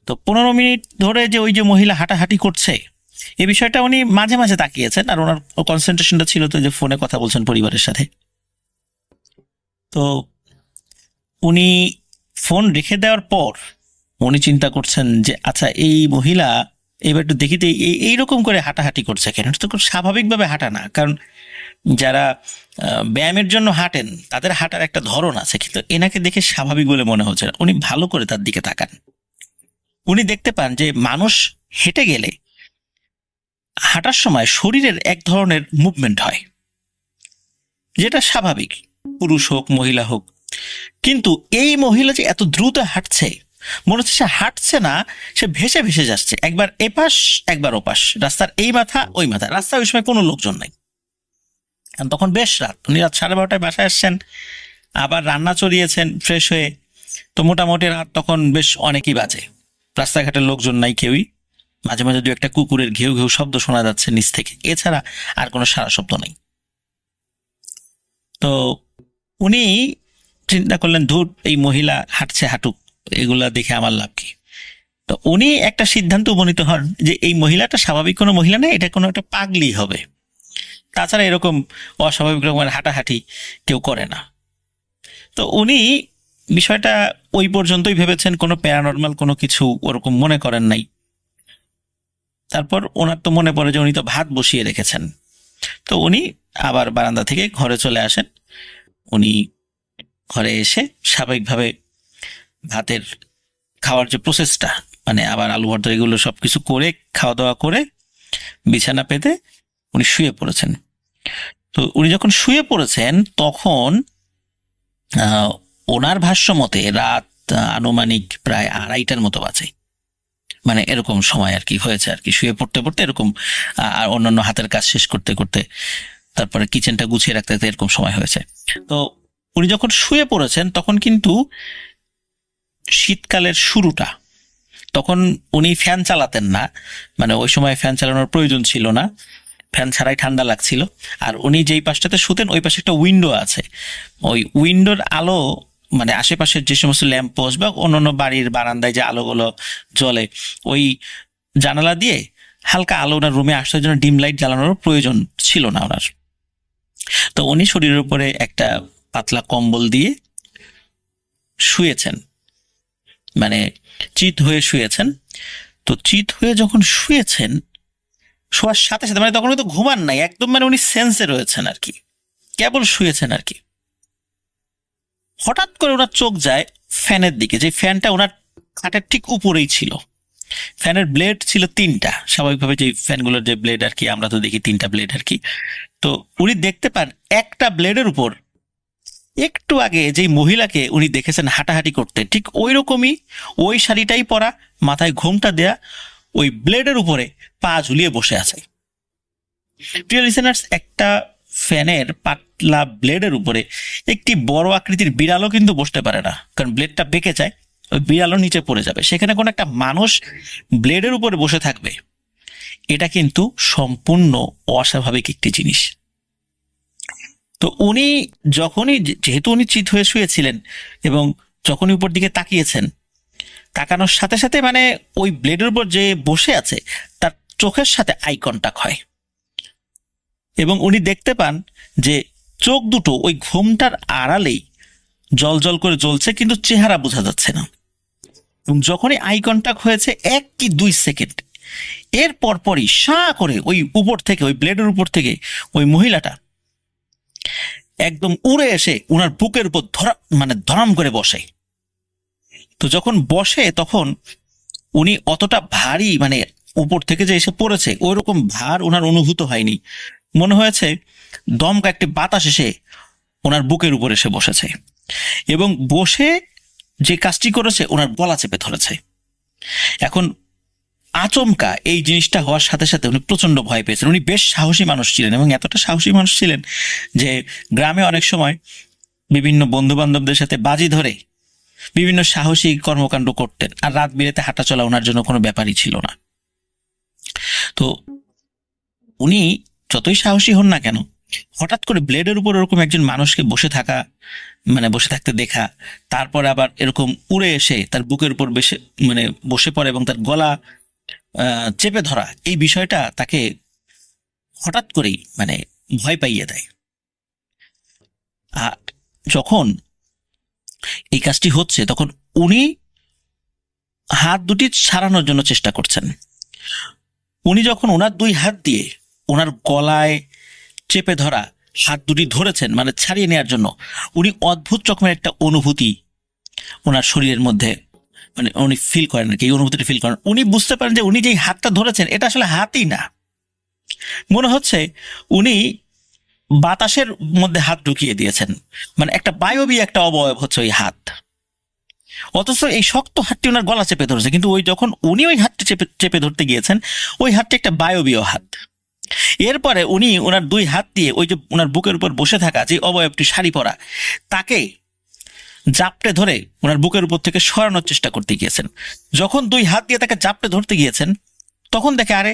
তো 15 মিনিট ধরে যে ওই যে মহিলা হাঁটাহাঁটি করছে, এই বিষয়টা উনি মাঝে মাঝে তাকিয়েছেন, আর ওনার কনসেন্ট্রেশনটা ছিল তো যে ফোনে কথা বলছেন পরিবারের সাথে। তো উনি ফোন রেখে দেওয়ার পর উনি চিন্তা করছেন যে আচ্ছা, এই মহিলা এবার একটু দেখিতে এইরকম করে হাঁটাহাঁটি করছে কেন, এটা তো খুব স্বাভাবিকভাবে হাঁটা না। কারণ যারা ব্যায়ামের জন্য হাঁটেন তাদের হাঁটার একটা ধরন আছে, কিন্তু এনাকে দেখে স্বাভাবিক বলে মনে হচ্ছে না। উনি ভালো করে তার দিকে তাকান, উনি দেখতে পান যে মানুষ হেঁটে গেলে হাঁটার সময় শরীরের এক ধরনের মুভমেন্ট হয়, যেটা স্বাভাবিক, পুরুষ হোক মহিলা হোক। কিন্তু এই মহিলা যে এত দ্রুত হাঁটছে, মনে হচ্ছে সে হাঁটছে না, সে ভেসে ভেসে যাচ্ছে, একবার এপাশ একবার ওপাশ, রাস্তার এই মাথা ওই মাথা। রাস্তায় ওই সময় কোনো লোকজন নাই, কারণ তখন বেশ রাত, উনি রাত 12:30টায় বাসায় আসছেন, আবার রান্না চড়িয়েছেন ফ্রেশ হয়ে। তো মোটামুটি রাত তখন বেশ অনেকই বাজে, রাস্তাঘাটের লোকজন নাই কেউই। মাঝে মাঝে দু একটা কুকুরের ঘেউ ঘেউ শব্দ শোনা যাচ্ছে নিচ থেকে, এছাড়া আর কোনো সারা শব্দ নেই। তো উনি চিন্তা করলেন, ধুর, এই মহিলা হাঁটছে হাঁটুক, এগুলা দেখে আমার লাভ কি। তো উনি একটা সিদ্ধান্ত উপনীত হন যে এই মহিলাটা স্বাভাবিক কোনো মহিলা নেই, এটা কোনো একটা পাগলি হবে। তাছাড়া এরকম অস্বাভাবিক রকমের হাঁটাহাঁটি কেউ করে না। তো উনি বিষয়টা ওই পর্যন্তই ভেবেছেন, কোনো প্যারানর্মাল কোনো কিছু ওরকম মনে করেন নাই। তারপর ওনার তো মনে পড়ে যে উনি তো ভাত বসিয়ে রেখেছেন। তো উনি আবার বারান্দা থেকে ঘরে চলে আসেন। উনি ঘরে এসে স্বাভাবিকভাবে ভাতের খাওয়ার যে প্রসেসটা, মানে আবার আলু ভর্তা এগুলো সবকিছু করে খাওয়া দাওয়া করে বিছানা পেতে উনি শুয়ে পড়েছেন। তো উনি যখন শুয়ে পড়েছেন তখন ওনার ভাষ্য মতে রাত আনুমানিক প্রায় 2:30টার মতো বাজে, মানে এরকম সময় আর কি হয়েছে আর কি, শুয়ে পড়তে পড়তে এরকম, আর অন্যান্য হাতের কাজ শেষ করতে করতে, তারপরে কিচেনটা গুছিয়ে রাখতে রাখতে এরকম সময় হয়েছে। তো উনি যখন শুয়ে পড়েছেন তখন কিন্তু শীতকালের শুরুটা, তখন উনি ফ্যান চালাতেন না, মানে ওই সময় ফ্যান চালানোর প্রয়োজন ছিল না, ফ্যান ছাড়াই ঠান্ডা লাগছিল। আর উনি যেই পাশটাতে শুতেন ওই পাশে একটা উইন্ডো আছে, ওই উইন্ডোর আলো, মানে আশেপাশের যে সমস্ত ল্যাম্প পোস্ট বা অন্যান্য বাড়ির বারান্দায় যে আলোগুলো জ্বলে, ওই জানালা দিয়ে হালকা আলো ওনার রুমে আসার জন্য ডিম লাইট জ্বালানোর প্রয়োজন ছিল না ওনার। তো উনি শরীরের উপরে একটা পাতলা কম্বল দিয়ে শুয়েছেন, মানে চিত হয়ে শুয়েছেন। তো চিত হয়ে যখন শুয়েছেন, শোয়ার সাথে সাথে, মানে তখন কিন্তু ঘুমান নাই একদম, মানে উনি সেন্সে রয়েছেন আর কি, কেবল শুয়েছেন আর কি। হঠাৎ করে ওনার চোখ যায় ফ্যানের দিকে, যে ফ্যানটা ওনার খাটের ঠিক উপরেই ছিল। ফ্যানের ব্লেড ছিল 3টা, স্বাভাবিকভাবে যে ফ্যানগুলোর যে ব্লেড আর কি, আমরা তো দেখি 3টা ব্লেড আর কি। তো উনি দেখতে পান একটা ব্লেডের উপর একটু আগে যেই মহিলাকে উনি দেখেছেন হাঁটাহাঁটি করতে, ঠিক ওই রকমই, ওই শাড়িটাই পরা, মাথায় ঘোমটা দেয়া, ওই ব্লেডের উপরে পা ঝুলিয়ে বসে আছে। প্রিয় লিসেনার্স, একটা ফ্যানের পাতলা ব্লেডের উপরে একটি বড় আকৃতির বিড়ালও কিন্তু বসতে পারে না, কারণ ব্লেডটা বেঁকে যায়, ওই বিড়ালও নিচে পড়ে যাবে। সেখানে কোনো একটা মানুষ ব্লেডের উপরে বসে থাকবে, এটা কিন্তু সম্পূর্ণ অস্বাভাবিক একটি জিনিস। তো উনি যখনই, যেহেতু উনি চিত হয়ে শুয়েছিলেন এবং যখনই উপর দিকে তাকিয়েছেন, তাকানোর সাথে সাথে মানে ওই ব্লেডের উপর যে বসে আছে তার চোখের সাথে আই কন্টাক্ট হয়। এবং উনি দেখতে পান যে চোখ দুটো ওই ঘোমটার আড়ালেই জল জল করে জ্বলছে, কিন্তু চেহারা বোঝা যাচ্ছে না। এবং যখনই আই কন্ট্যাক্ট হয়েছে 1 কি 2 সেকেন্ড, এর পরপরই সাঁ করে ওই উপর থেকে, ওই ব্লেডের উপর থেকে ওই মহিলাটা একদম উড়ে এসে ওনার বুকের উপর ধরাম করে বসে। তো যখন বসে তখন উনি অতটা ভারী, উপর থেকে যে এসে পড়েছে ওই রকম ভার ওনার অনুভূত হয়নি। মনে হয়েছে দমকা একটি বাতাস এসে ওনার বুকের উপর এসে বসেছে, এবং বসে যে কাজটি করেছে ওনার গলা চেপে ধরেছে। এখন আচমকা এই জিনিসটা হওয়ার সাথে সাথে উনি প্রচন্ড ভয় পেয়েছেন। উনি বেশ সাহসী মানুষ ছিলেন, এবং এতটা সাহসী মানুষ ছিলেন যে গ্রামে অনেক সময় বিভিন্ন বন্ধু বান্ধবদের সাথে বাজি ধরে বিভিন্ন সাহসী কর্মকাণ্ড করতেন, আর রাত বিরেতে হাঁটা চলা ওনার জন্য কোনো ব্যাপারই ছিল না। তো উনি যতই সাহসী হন না কেন, হঠাৎ করে ব্লেডের উপর এরকম একজন মানুষকে বসে থাকতে দেখা, তারপর আবার এরকম উড়ে এসে তার বুকের উপর বসে পড়ে এবং তার গলা চেপে ধরা, এই বিষয়টা তাকে হঠাৎ করেই ভয় পাইয়ে দেয়। আর যখন এই কাজটি হচ্ছে তখন উনি হাত দুটি ছাড়ানোর জন্য চেষ্টা করছেন। উনি যখন ওনার 2 হাত দিয়ে ওনার গলায় চেপে ধরা হাত দুটি ধরেছেন, ছাড়িয়ে নেওয়ার জন্য, উনি অদ্ভুত রকমের একটা অনুভূতি ওনার শরীরের মধ্যে উনি ফিল করেন, এই অনুভূতিটা ফিল করেন। উনি বুঝতে পারেন যে উনি যে হাতটা ধরেছেন এটা আসলে হাতই না, মনে হচ্ছে উনি বাতাসের মধ্যে হাত ঢুকিয়ে দিয়েছেন। একটা বায়বীয় একটা অবয়ব হচ্ছে ওই হাত, অথচ এই শক্ত হাতটি ওনার গলা চেপে ধরেছে। কিন্তু যখন উনি ওই হাতটি চেপে ধরতে গিয়েছেন, ওই হাতটি একটা বায়বীয় হাত। এরপরে উনি ওনার 2 হাত দিয়ে ওই যে ওনার বুকের উপর বসে থাকা যে অবয়বটি শাড়ি পরা, তাকে জাপটে ধরে ওনার বুকের উপর থেকে সরানোর চেষ্টা করতে গিয়েছেন। যখন 2 হাত দিয়ে তাকে জাপটে ধরতে গিয়েছেন, তখন দেখে আরে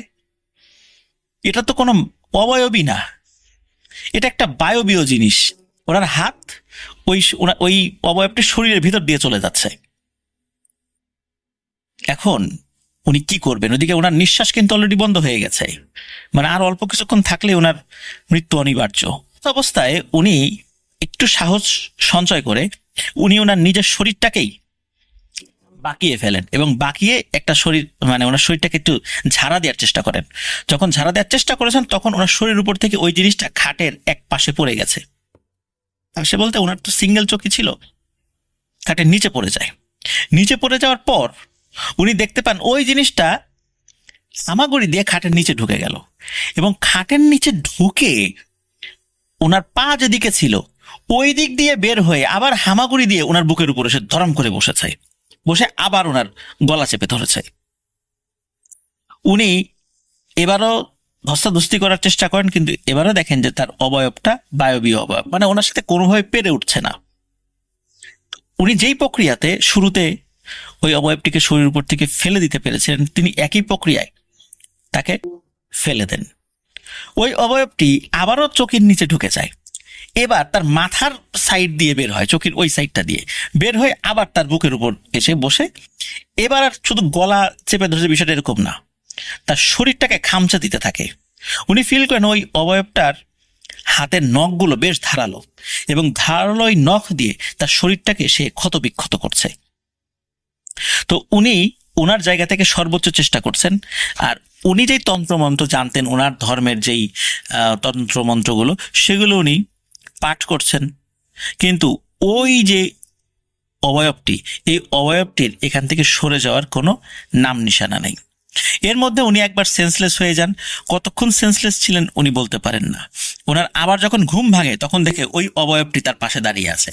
এটা তো কোনো অবয়বই না, এটা একটা বায়বীয় জিনিস। ওনার হাত ওই অবয়বটি শরীরের ভিতর দিয়ে চলে যাচ্ছে। এখন উনি কি করবেন? ওদিকে ওনার নিঃশ্বাস কিন্তু অলরেডি বন্ধ হয়ে গেছে, আর অল্প কিছুক্ষণ থাকলে ওনার মৃত্যু অনিবার্য অবস্থায় উনি একটু সাহস সঞ্চয় করে উনি ওনার নিজের শরীরটাকেই বাঁকিয়ে ফেলেন, এবং বাঁকিয়ে একটা শরীর ওনার শরীরটাকে একটু ঝাড়া দেওয়ার চেষ্টা করেন। যখন ঝাড়া দেওয়ার চেষ্টা করেছেন তখন ওনার শরীরের উপর থেকে ওই জিনিসটা খাটের এক পাশে পড়ে গেছে। সে বলতে ওনার তো সিঙ্গেল চৌকি ছিল, খাটের নিচে পড়ে যায়। নিচে পড়ে যাওয়ার পর উনি দেখতে পান ওই জিনিসটা হামাগুড়ি দিয়ে খাটের নিচে ঢুকে গেল, এবং খাটের নিচে ঢুকে ওনার পা যেদিকে ছিল ওই দিক দিয়ে বের হয়ে আবার হামাগুড়ি দিয়ে ওনার বুকের উপর এসে ধরম করে বসেছে, বসে আবার ওনার গলা চেপে ধরেছে। উনি এবারও ধস্তাধস্তি করার চেষ্টা করেন, কিন্তু এবারও দেখেন যে তার অবয়বটা বায়বীয় অবয়ব, ওনার সাথে কোনোভাবে পেরে উঠছে না। উনি যেই প্রক্রিয়াতে শুরুতে ওই অবয়বটিকে শরীরের উপর থেকে ফেলে দিতে পেরেছিলেন, তিনি একই প্রক্রিয়ায় তাকে ফেলে দেন। ওই অবয়বটি আবারও চোখের নিচে ঢুকে যায়, এবার তার মাথার সাইড দিয়ে বের হয়, চোখের ওই সাইডটা দিয়ে বের হয়ে আবার তার বুকের উপর এসে বসে। এবার আর শুধু গলা চেপে ধরেছে বিষয়টা এরকম না, তার শরীরটাকে খামচা দিতে থাকে। উনি ফিল করেন ওই অবয়বটার হাতের নখগুলো বেশ ধারালো, এবং ধারালো ওই নখ দিয়ে তার শরীরটাকে সে ক্ষতবিক্ষত করছে। তো উনি ওনার জায়গা থেকে সর্বোচ্চ চেষ্টা করছেন। আর উনি যেই তন্ত্রমন্ত্র জানতেন, ওনার ধর্মের যেই তন্ত্রমন্ত্রগুলো, সেগুলো উনি পাঠ করছেন। কিন্তু ওই যে অবয়বটি, এই অবয়বটির এখান থেকে সরে যাওয়ার কোনো নাম নিশানা নেই। এর মধ্যে উনি একবার সেন্সলেস হয়ে যান। কতক্ষণ সেন্সলেস ছিলেন উনি বলতে পারেন না। ওনার আবার যখন ঘুম ভাঙে তখন দেখে ওই অবয়বটি তার পাশে দাঁড়িয়ে আছে।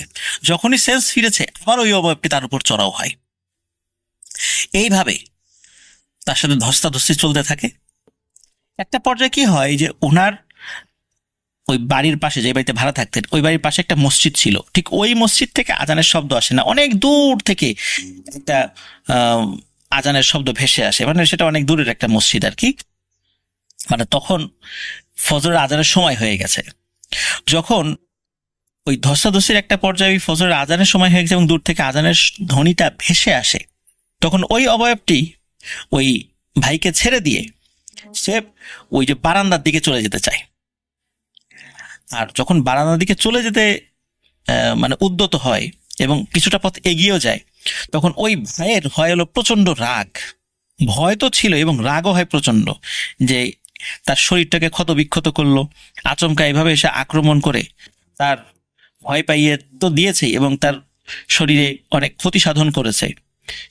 যখনই সেন্স ফিরেছে আবার ওই অবয়বটি তার উপর চড়াও হয়। এইভাবে তার সাথে ধস্তাধস্তি চলতে থাকে। একটা পর্যায়ে কি হয় যে ওনার ওই বাড়ির পাশে, যে বাড়িতে ভাড়া থাকতেন, ওই বাড়ির পাশে একটা মসজিদ ছিল। ঠিক ওই মসজিদ থেকে আজানের শব্দ আসে না, অনেক দূর থেকে একটা আজানের শব্দ ভেসে আসে। সেটা অনেক দূরের একটা মসজিদ আর কি। তখন ফজরের আজানের সময় হয়ে গেছে। যখন ওই ধস্তাধস্তির একটা পর্যায়ে ওই ফজরের আজানের সময় হয়ে গেছে এবং দূর থেকে আজানের ধ্বনিটা ভেসে আসে, তখন ওই অবয়বটি ওই ভাইকে ছেড়ে দিয়ে সে ওই যে বারান্দার দিকে চলে যেতে চায়। আর যখন বারান্দার দিকে চলে যেতে মানে উদ্যত হয় এবং কিছুটা পথ এগিয়েও যায়, তখন ওই ভাইয়ের হয় হলো প্রচন্ড রাগ। ভয় তো ছিল এবং রাগও হয় প্রচন্ড, যে তার শরীরটাকে ক্ষতবিক্ষত করলো, আচমকা এভাবে এসে আক্রমণ করে তার ভয় পাইয়ে তো দিয়েছেই এবং তার শরীরে অনেক ক্ষতি সাধন করেছে।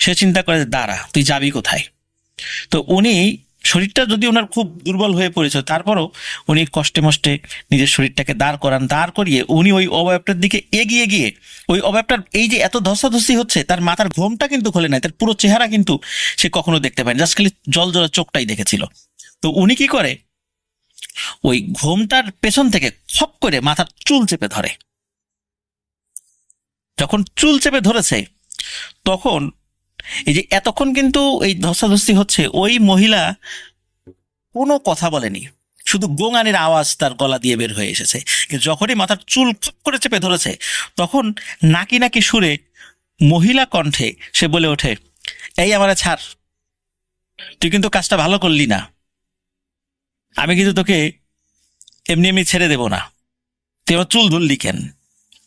সে চিন্তা করে যে, দাঁড়া, তুই যাবি কোথায়? তো উনি, শরীরটা যদি ওনার খুব দুর্বল হয়ে পড়েছে, তারপরও উনি কষ্টে মষ্টে নিজের শরীরটাকে দাঁড় করান। দাঁড় করিয়ে উনি ওই অবয়বটার দিকে এগিয়ে গিয়ে ওই অবয়বটার এই যে এত ধস্তাধস্তি হচ্ছে, তার মাথার ঘোমটা কিন্তু খোলে নাই, তার পুরো চেহারা কিন্তু সে কখনো দেখতে পায়নি, জাস্ট খালি জল জলের চোখটাই দেখেছিল। তো উনি কি করে, ওই ঘোমটার পেছন থেকে খপ করে মাথার চুল চেপে ধরে। যখন চুল চেপে ধরেছে, তখন এই যে এতক্ষণ কিন্তু এই ধস্তাধস্তি হচ্ছে, ওই মহিলা কোনো কথা বলেনি, শুধু গোঙানির আওয়াজ তার গলা দিয়ে বের হয়ে এসেছে। কিন্তু যখনই মাথার চুল খপ করে চেপে ধরেছে, তখন নাকি নাকি সুরে মহিলা কণ্ঠে সে বলে ওঠে, এই আমারে ছাড়, তুই কিন্তু কাজটা ভালো করলি না, আমি কিন্তু তোকে এমনি এমনি ছেড়ে দেব না, তুই আমার চুল ধরলি কেন,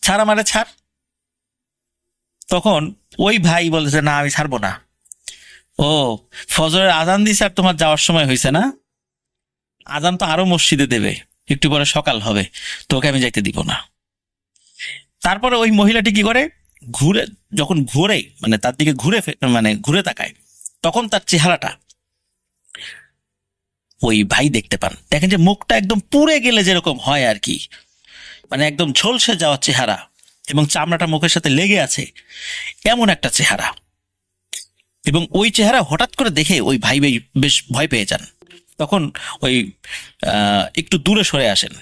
ছাড় আমারে ছাড়। তখন ওই ভাই বলেছে, না আমি ছাড়বো না। ও, ফজরের আজান দিছে আর তোমার যাওয়ার সময় হয়েছে না? আজান তো আরো মসজিদে দেবে, একটু পরে সকাল হবে, তোকে আমি যাইতে দিব না। তারপরে ওই মহিলাটি কি করে, ঘুরে, যখন ঘুরে মানে তার দিকে মানে ঘুরে তাকায়, তখন তার চেহারাটা ওই ভাই দেখতে পান। দেখেন যে মুখটা একদম পুড়ে গেলে যেরকম হয় আর কি, মানে একদম ঝলসে যাওয়া চেহারা এবং চামড়াটা মুখের সাথে লেগে আছে, এমন একটা চেহারা। এবং ওই চেহারা হঠাৎ করে দেখে ওই ভাই বেশ ভয় পেয়ে যান। তখন ওই একটু দূরে সরে আসেন।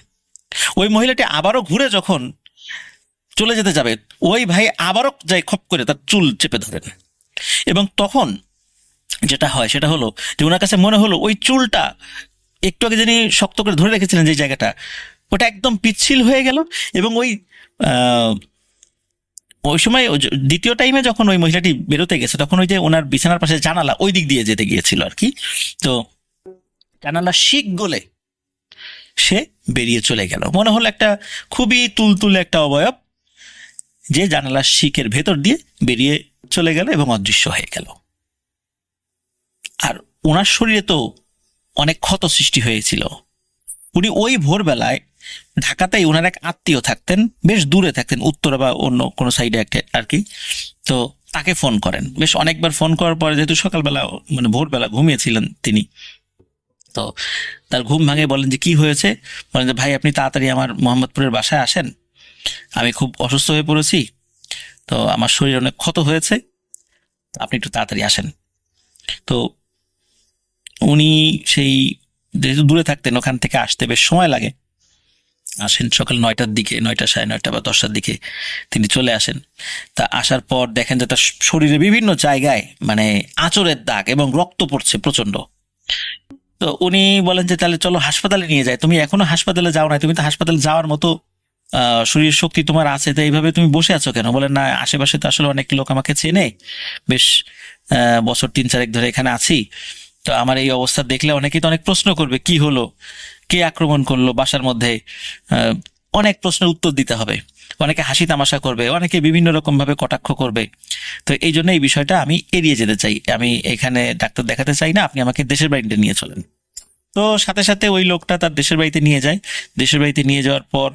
ওই মহিলাটি আবারও ঘুরে যখন চলে যেতে যাবে, ওই ভাই আবারও যাই খপ করে তার চুল চেপে ধরেন। এবং তখন যেটা হয় সেটা হলো যে ওনার কাছে মনে হলো ওই চুলটা একটু আগে যিনি শক্ত করে ধরে রেখেছিলেন যে জায়গাটা, ওটা একদম পিচ্ছিল হয়ে গেল। এবং ওই ওই সময় দ্বিতীয় টাইমে যখন ওই মহিলাটি বেরোতে গেছে, তখন ওই যে ওনার বিছানার পাশে জানালা, ওই দিক দিয়ে যেতে গিয়েছিল আর কি। তো জানালা শিক গলে সে বেরিয়ে চলে গেল। মনে হলো একটা খুবই তুলতুলে একটা অবয়ব যে জানালার শিকের ভেতর দিয়ে বেরিয়ে চলে গেল এবং অদৃশ্য হয়ে গেল। আর ওনার শরীরে তো অনেক ক্ষত সৃষ্টি হয়েছিল। উনি ওই ভোরবেলায় ঢাকাতেই ওনার এক আত্মীয় থাকতেন, বেশ দূরে থাকতেন, উত্তরা বা অন্য কোনো সাইডে একটা আর কি। তো তাকে ফোন করেন, বেশ অনেকবার ফোন করার পরে, যেহেতু সকালবেলা মানে ভোরবেলা ঘুমিয়েছিলেন তিনি, তো তার ঘুম ভাঙে বলেন যে কি হয়েছে। বলেন যে, ভাই আপনি তাড়াতাড়ি আমার মোহাম্মদপুরের বাসায় আসেন, আমি খুব অসুস্থ হয়ে পড়েছি, তো আমার শরীর অনেক ক্ষত হয়েছে, আপনি একটু তাড়াতাড়ি আসেন। তো উনি সেই, যেহেতু দূরে থাকতেন, ওখান থেকে আসতে বেশ সময় লাগে, আসেন সকাল 9টার দিকে, 9টা, 9:30 বা 10টার দিকে তিনি চলে আসেন। তা আসার পর দেখেন যে তার শরীরে বিভিন্ন জায়গায় মানে আঁচড়ের দাগ এবং রক্ত পড়ছে প্রচন্ড। তো উনি বলেন যে, তাহলে চলো হাসপাতালে নিয়ে যায়, তুমি এখনো হাসপাতালে যাও না, তুমি তো হাসপাতালে যাওয়ার মতো শরীর শক্তি তোমার আছে, তো এইভাবে তুমি বসে আছো কেন? বলেন, না আশেপাশে তো আসলে অনেক লোক আমাকে চেনে, বেশ বছর 3-4 ধরে এখানে আছি, তো আমার এই অবস্থা দেখলে অনেকেই তো অনেক প্রশ্ন করবে, কি হলো, কে আক্রমণ করলো বাসার মধ্যে, অনেক প্রশ্নের উত্তর দিতে হবে, অনেকে হাসি তামাশা করবে, অনেকে বিভিন্ন রকম ভাবে কটাক্ষ করবে। তো এই জন্য এই বিষয়টা আমি এড়িয়ে যেতে চাই, আমি এখানে ডাক্তার দেখাতে চাই না, আপনি আমাকে দেশের বাড়িতে নিয়ে চলেন। তো সাথে সাথে ওই লোকটা তার দেশের বাড়িতে নিয়ে যায়। দেশের বাড়িতে নিয়ে যাওয়ার পর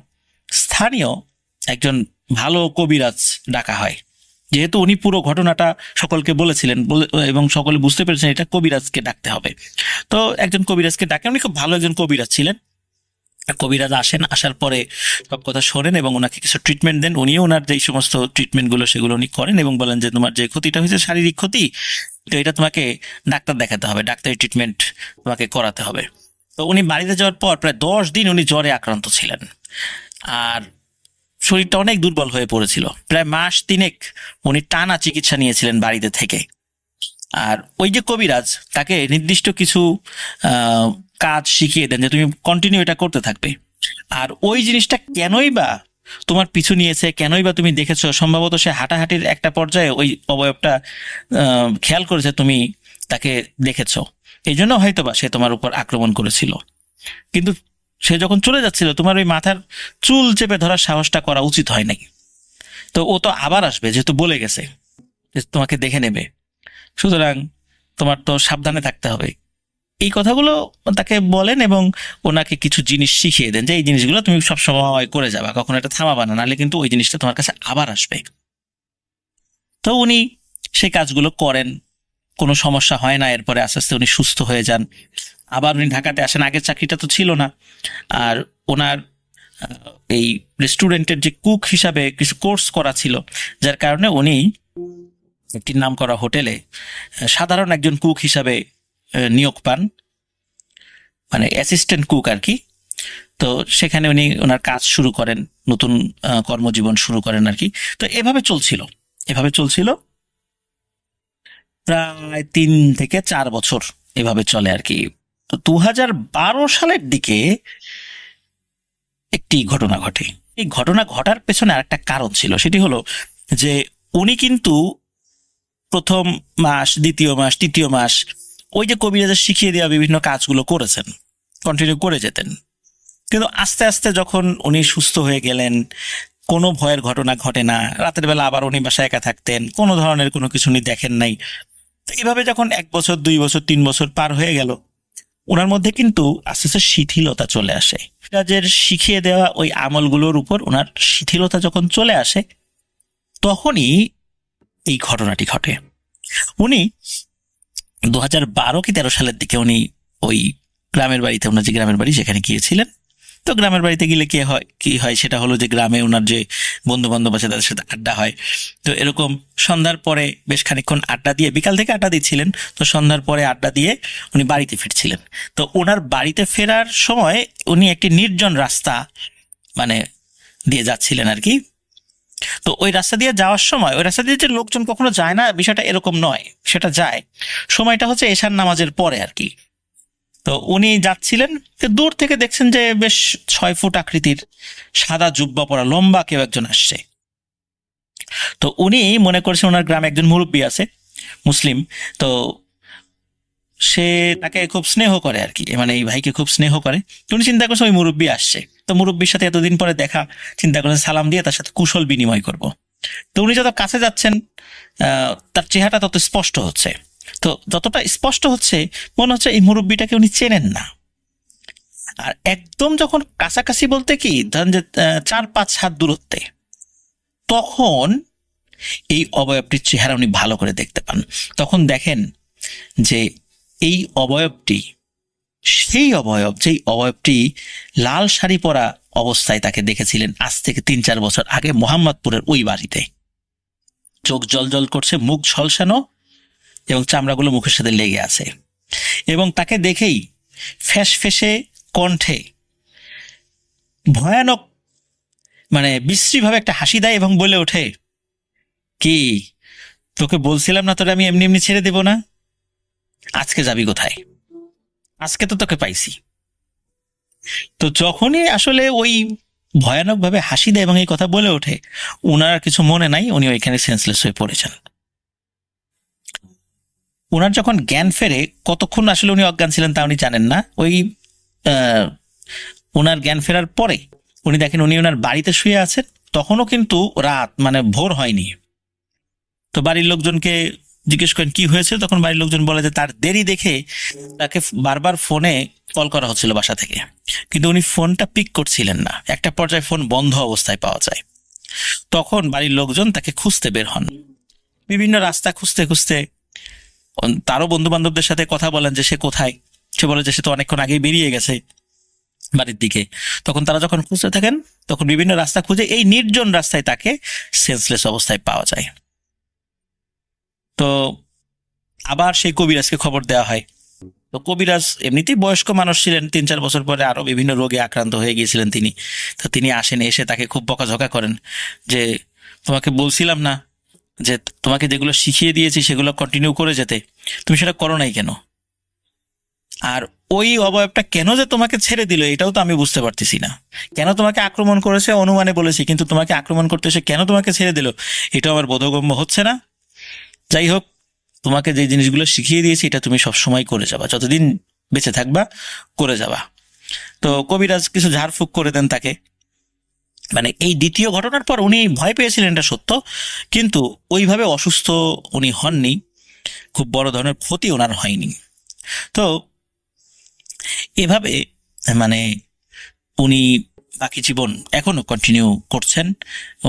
স্থানীয় একজন ভালো কবিরাজ ডাকা হয়, যেহেতু উনি পুরো ঘটনাটা সকলকে বলেছিলেন এবং সকলে বুঝতে পেরেছেন এটা কবিরাজকে ডাকতে হবে। তো একজন কবিরাজকে ডাকে, উনি খুব ভালো একজন কবিরাজ ছিলেন। কবিরাজ আসেন, আসার পরে সব কথা শোনেন এবং ওনাকে কিছু ট্রিটমেন্ট দেন। উনিও ওনার যেই সমস্ত ট্রিটমেন্টগুলো সেগুলো উনি করেন এবং বলেন যে, তোমার যে ক্ষতিটা হয়েছে শারীরিক ক্ষতি, তো এটা তোমাকে ডাক্তার দেখাতে হবে, ডাক্তারি ট্রিটমেন্ট তোমাকে করাতে হবে। তো উনি বাড়িতে যাওয়ার পর প্রায় 10 দিন উনি জ্বরে আক্রান্ত ছিলেন আর শরীরটা অনেক দুর্বল হয়ে পড়েছিল। প্রায় মাস 3 উনি টানা চিকিৎসা নিয়েছিলেন বাড়িতে থেকে। আর ওই যে কবিরাজ তাকে নির্দিষ্ট কিছু কাজ শিখিয়ে দেন যে তুমি কন্টিনিউ এটা করতে থাকবে। আর ওই জিনিসটা কেনই বা তোমার পিছু নিয়েছে, কেনই বা তুমি দেখেছো, সম্ভবত সে হাঁটাহাঁটির একটা পর্যায়ে ওই অবয়বটা খেয়াল করেছে, তুমি তাকে দেখেছো, এই জন্য হয়তোবা সে তোমার উপর আক্রমণ করেছিল। কিন্তু সে যখন চলে যাচ্ছিল তোমার ওই মাথার চুল চেপে ধরার সাহসটা করা উচিত হয় নাই। তো ও তো আবার আসবে, যেহেতু বলে গেছে যে তোমাকে দেখে নেবে, সুতরাং তোমার তো সাবধানে থাকতে হবে। এই কথাগুলো তাকে বলেন এবং ওনাকে কিছু জিনিস শিখিয়ে দেন যে এই জিনিসগুলো তুমি সবসময় করে যাবা, কখনো এটা থামাবা না, নাহলে কিন্তু ওই জিনিসটা তোমার কাছে আবার আসবে। তো উনি সেই কাজগুলো করেন, কোনো সমস্যা হয় না। এরপরে আস্তে আস্তে উনি সুস্থ হয়ে যান, আবার উনি ঢাকাতে আসেন। আগের চাকরিটা তো ছিল না। আর ওনার এই রেস্টুরেন্টের যে কুক হিসাবে কিছু কোর্স করা ছিল, যার কারণে উনি একটি নামকরা হোটেলে সাধারণ একজন কুক হিসাবে নিয়োগ পান, মানে অ্যাসিস্ট্যান্ট কুক আর কি। তো সেখানে উনি ওনার কাজ শুরু করেন, নতুন কর্মজীবন শুরু করেন আর কি। তো এভাবে চলছিল প্রায় 3 থেকে 4 বছর এভাবে চলে আর কি। তো 2012 সালের দিকে একটি ঘটনা ঘটে। এই ঘটনা ঘটার পেছনে আরেকটা কারণ ছিল, সেটি হলো যে উনি কিন্তু প্রথম মাস, দ্বিতীয় মাস, তৃতীয় মাস ওই যে কবিরাজের শিখিয়ে দেওয়া বিভিন্ন কাজগুলো করেছেন, কন্টিনিউ করে যেতেন। কিন্তু আস্তে আস্তে যখন উনি সুস্থ হয়ে গেলেন, কোনো ভয়ের ঘটনা ঘটে না, রাতের বেলা আবার উনি বাসায় একা থাকতেন, কোনো ধরনের কোনো কিছু উনি দেখেন নাই। তো এইভাবে যখন 1 বছর, 2 বছর, 3 বছর পার হয়ে গেল, ওনার মধ্যে কিন্তু আস্তে আস্তে শিথিলতা চলে আসে। কবিরাজের শিখিয়ে দেওয়া ওই আমলগুলোর উপর ওনার শিথিলতা যখন চলে আসে, তখনই এই ঘটনাটি ঘটে। উনি 2012 কি 13 সালের দিকে উনি ওই গ্রামের বাড়িতে, ওনার যে গ্রামের বাড়ি সেখানে গিয়েছিলেন। তো গ্রামের বাড়িতে গেলে কি হয় সেটা হলো যে গ্রামে ওনার যে বন্ধু বান্ধব আছে তাদের সাথে আড্ডা হয়। তো এরকম সন্ধ্যার পরে বেশ খানিকক্ষণ আড্ডা দিয়ে, বিকাল থেকে আড্ডা দিচ্ছিলেন, তো সন্ধ্যার পরে আড্ডা দিয়ে উনি বাড়িতে ফিরছিলেন। তো ওনার বাড়িতে ফেরার সময় উনি একটি নির্জন রাস্তা মানে দিয়ে যাচ্ছিলেন আর কি। তো ওই রাস্তা দিয়ে যাওয়ার সময়, ওই রাস্তা দিয়ে যে লোকজন কখনো যায় না বিষয়টা এরকম নয়, সেটা যায়। সময়টা হচ্ছে এশার নামাজের পরে আর কি। তো উনি যাচ্ছিলেন, তো দূর থেকে দেখছেন যে বেশ 6 ফুট আকৃতির সাদা জুব্বা পরা লম্বা কেউ একজন আসছে। তো উনি মনে করছেন ওনার গ্রামে একজন মুরব্বী আছে, মুসলিম। তো সে তাকে খুব স্নেহ করে আর কি, মানে এই ভাইকে খুব স্নেহ করে। তো উনি চিন্তা করছে ওই মুরব্বী আসছে, তো মুরব্বীর সাথে এতদিন পরে দেখা, চিন্তা করছেন সালাম দিয়ে তার সাথে কুশল বিনিময় করব। তো উনি যত কাছে যাচ্ছেন তার চেহারাটা তত স্পষ্ট হচ্ছে। তো যতটা স্পষ্ট হচ্ছে মনে হচ্ছে এই মুরব্বীটাকে উনি চেনেন না। আর একদম যখন কাছাকাছি বলতে কি ধরেন যে 4-5 হাত দূরত্বে, তখন এই অবয়বটির চেহারা উনি ভালো করে দেখতে পান। তখন দেখেন যে এই অবয়বটি সেই অবয়ব, যেই অবয়বটি লাল শাড়ি পরা অবস্থায় তাকে দেখেছিলেন আজ থেকে 3-4 বছর আগে মোহাম্মদপুরের ওই বাড়িতে। চোখ জল করছে, মুখ ঝলসানো এবং চামড়াগুলো মুখের সাথে লেগে আছে। এবং তাকে দেখেই ফ্যাসফেসে কণ্ঠে ভয়ানক মানে বিশ্রীভাবে একটা হাসি দেয় এবং বলে ওঠে, কি তোকে বলছিলাম না তোরে আমি এমনি এমনি ছেড়ে দেব না, আজকে যাবি কোথায়, আজকে তো তোকে পাইছি। তো যখনই আসলে ওই ভয়ানক ভাবে হাসি দেয় এবং এই কথা বলে ওঠে, ওনার আর কিছু মনে নাই, উনি ওইখানে সেন্সলেস হয়ে পড়েছেন। ওনার যখন জ্ঞান ফেরে, কতক্ষণ আসলে উনি অজ্ঞান ছিলেন তা উনি জানেন না। ওই ওনার জ্ঞান ফেরার পরে উনি দেখেন উনি ওনার বাড়িতে শুয়ে আছেন, তখনও কিন্তু রাত মানে ভোর হয়নি। তো বাড়ির লোকজনকে জিজ্ঞেস করেন কি হয়েছে, তখন বাড়ির লোকজন বলে যে তার দেরি দেখে তাকে বারবার ফোনে কল করা হচ্ছিল বাসা থেকে, কিন্তু উনি ফোনটা পিক করছিলেন না। একটা পর্যায়ে ফোন বন্ধ অবস্থায় পাওয়া যায়। তখন বাড়ির লোকজন তাকে খুঁজতে বের হন, বিভিন্ন রাস্তা খুঁজতে খুঁজতে। তারও বন্ধু বান্ধবদের সাথে কথা বলেন যে সে কোথায়, সে বলে যে সে তো অনেকক্ষণ আগেই বেরিয়ে গেছে বাড়ির দিকে। তখন তারা যখন খুঁজতে থাকেন, তখন বিভিন্ন রাস্তা খুঁজে এই নির্জন রাস্তায় তাকে সেন্সলেস অবস্থায় পাওয়া যায়। তো আবার সেই কবিরাজকে খবর দেওয়া হয়। তো কবিরাজ এমনিতেই বয়স্ক মানুষ ছিলেন, 3-4 বছর পরে আরো বিভিন্ন রোগে আক্রান্ত হয়ে গিয়েছিলেন তিনি। তো তিনি আসেন, এসে তাকে খুব বকাঝকা করেন যে তোমাকে বলছিলাম না যে তোমাকে যেগুলো শিখিয়ে দিয়েছি সেগুলো কন্টিনিউ করে যেতে, তুমি সেটা করো নাই কেন? আর ওই অবয়বটা কেন যে তোমাকে ছেড়ে দিল এটাও তো আমি বুঝতে পারতেছি না। কেন তোমাকে আক্রমণ করেছে অনুমানে বলেছি, কিন্তু তোমাকে আক্রমণ করতে এসে কেন তোমাকে ছেড়ে দিল এটাও আমার বোধগম্য হচ্ছে না। যাই হোক, তোমাকে যে জিনিসগুলো শিখিয়ে দিয়েছি এটা তুমি সবসময় করে যাবা, যতদিন বেঁচে থাকবা করে যাবা। তো কবিরাজ কিছু ঝাড়ফুঁক করে দেন তাকে। মানে এই দ্বিতীয় ঘটনার পর উনি ভয় পেয়েছিলেন, এটা সত্য, কিন্তু ওইভাবে অসুস্থ উনি হননি, খুব বড় ধরনের ক্ষতি ওনার হয়নি। তো এভাবে মানে উনি বাকি জীবন এখনো কন্টিনিউ করছেন।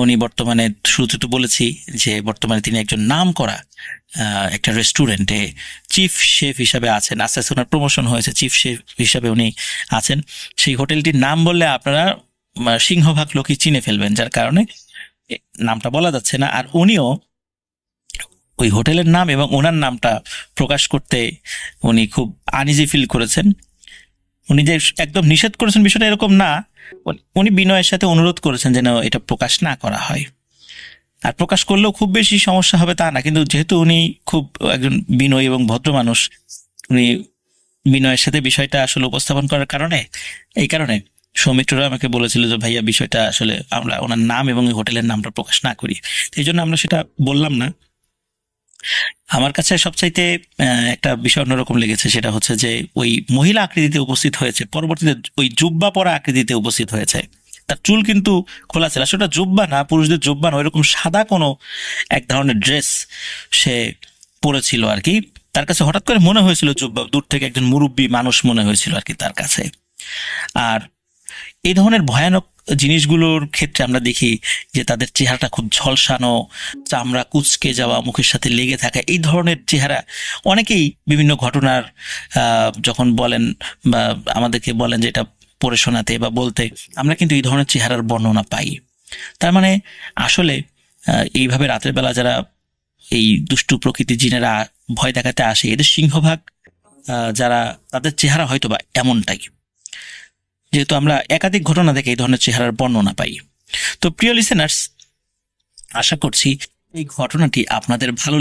উনি বর্তমানে, শুরুতে তো বলেছি যে বর্তমানে তিনি একজন নামকরা একটা রেস্টুরেন্টে চিফ শেফ হিসাবে আছেন। আস্তে আস্তে ওনার প্রমোশন হয়েছে, চিফ শেফ হিসাবে উনি আছেন। সেই হোটেলটির নাম বললে আপনারা সিংহভাগ লোকই চিনে ফেলবেন, যার কারণে নামটা বলা যাচ্ছে না। আর উনিও ওই হোটেলের নাম এবং ওনার নামটা প্রকাশ করতে উনি খুব আনইজি ফিল করেছেন। উনি যে একদম নিষেধ করেছেন বিষয়টা এরকম না, উনি বিনয়ের সাথে অনুরোধ করেছেন যেন এটা প্রকাশ না করা হয়। আর প্রকাশ করলেও খুব বেশি সমস্যা হবে তা না, কিন্তু যেহেতু উনি খুব একজন বিনয়ী এবং ভদ্র মানুষ, উনি বিনয়ের সাথে বিষয়টা আসলে উপস্থাপন করার কারণে, এই কারণে সৌমিত্ররা আমাকে বলেছিল যে ভাইয়া বিষয়টা আসলে আমরা ওনার নাম এবং এই হোটেলের নামটা প্রকাশ না করি। এই জন্য আমরা সেটা বললাম না। আমার কাছে সবচাইতে একটা বিষয় অন্যরকম লেগেছে, সেটা হচ্ছে যে ওই মহিলা আকৃতিতে উপস্থিত হয়েছে, পরবর্তীতে ওই জুব্বা পরা আকৃতিতে উপস্থিত হয়েছে। তার চুল কিন্তু খোলা ছিল, সেটা জুব্বা না, পুরুষদের জুব্বা না, ওইরকম সাদা কোনো এক ধরনের ড্রেস সে পরেছিল আর কি। তার কাছে হঠাৎ করে মনে হয়েছিল জুব্বা, দূর থেকে একজন মুরব্বী মানুষ মনে হয়েছিল আর কি তার কাছে। আর এই ধরনের ভয়ানক জিনিসগুলোর ক্ষেত্রে আমরা দেখি যে তাদের চেহারাটা খুব ঝলসানো, চামড়া কুঁচকে যাওয়া, মুখের সাথে লেগে থাকা, এই ধরনের চেহারা অনেকেই বিভিন্ন ঘটনার যখন বলেন বা আমাদেরকে বলেন যে এটা পড়ে শোনাতে বা বলতে, আমরা কিন্তু এই ধরনের চেহারার বর্ণনা পাই। তার মানে আসলে এইভাবে রাতের বেলা যারা এই দুষ্টু প্রকৃতির জিনেরা ভয় দেখাতে আসে, এদের সিংহভাগ যারা, তাদের চেহারা হয়তো বা এমনটাই, যেহেতু আমরা একাধিক ঘটনা থেকে এই ধরনের চেহারার বর্ণনা পাই। তো প্রিয় লিসেনার্স, আশা করছি এই ঘটনাটি আপনাদের ভালো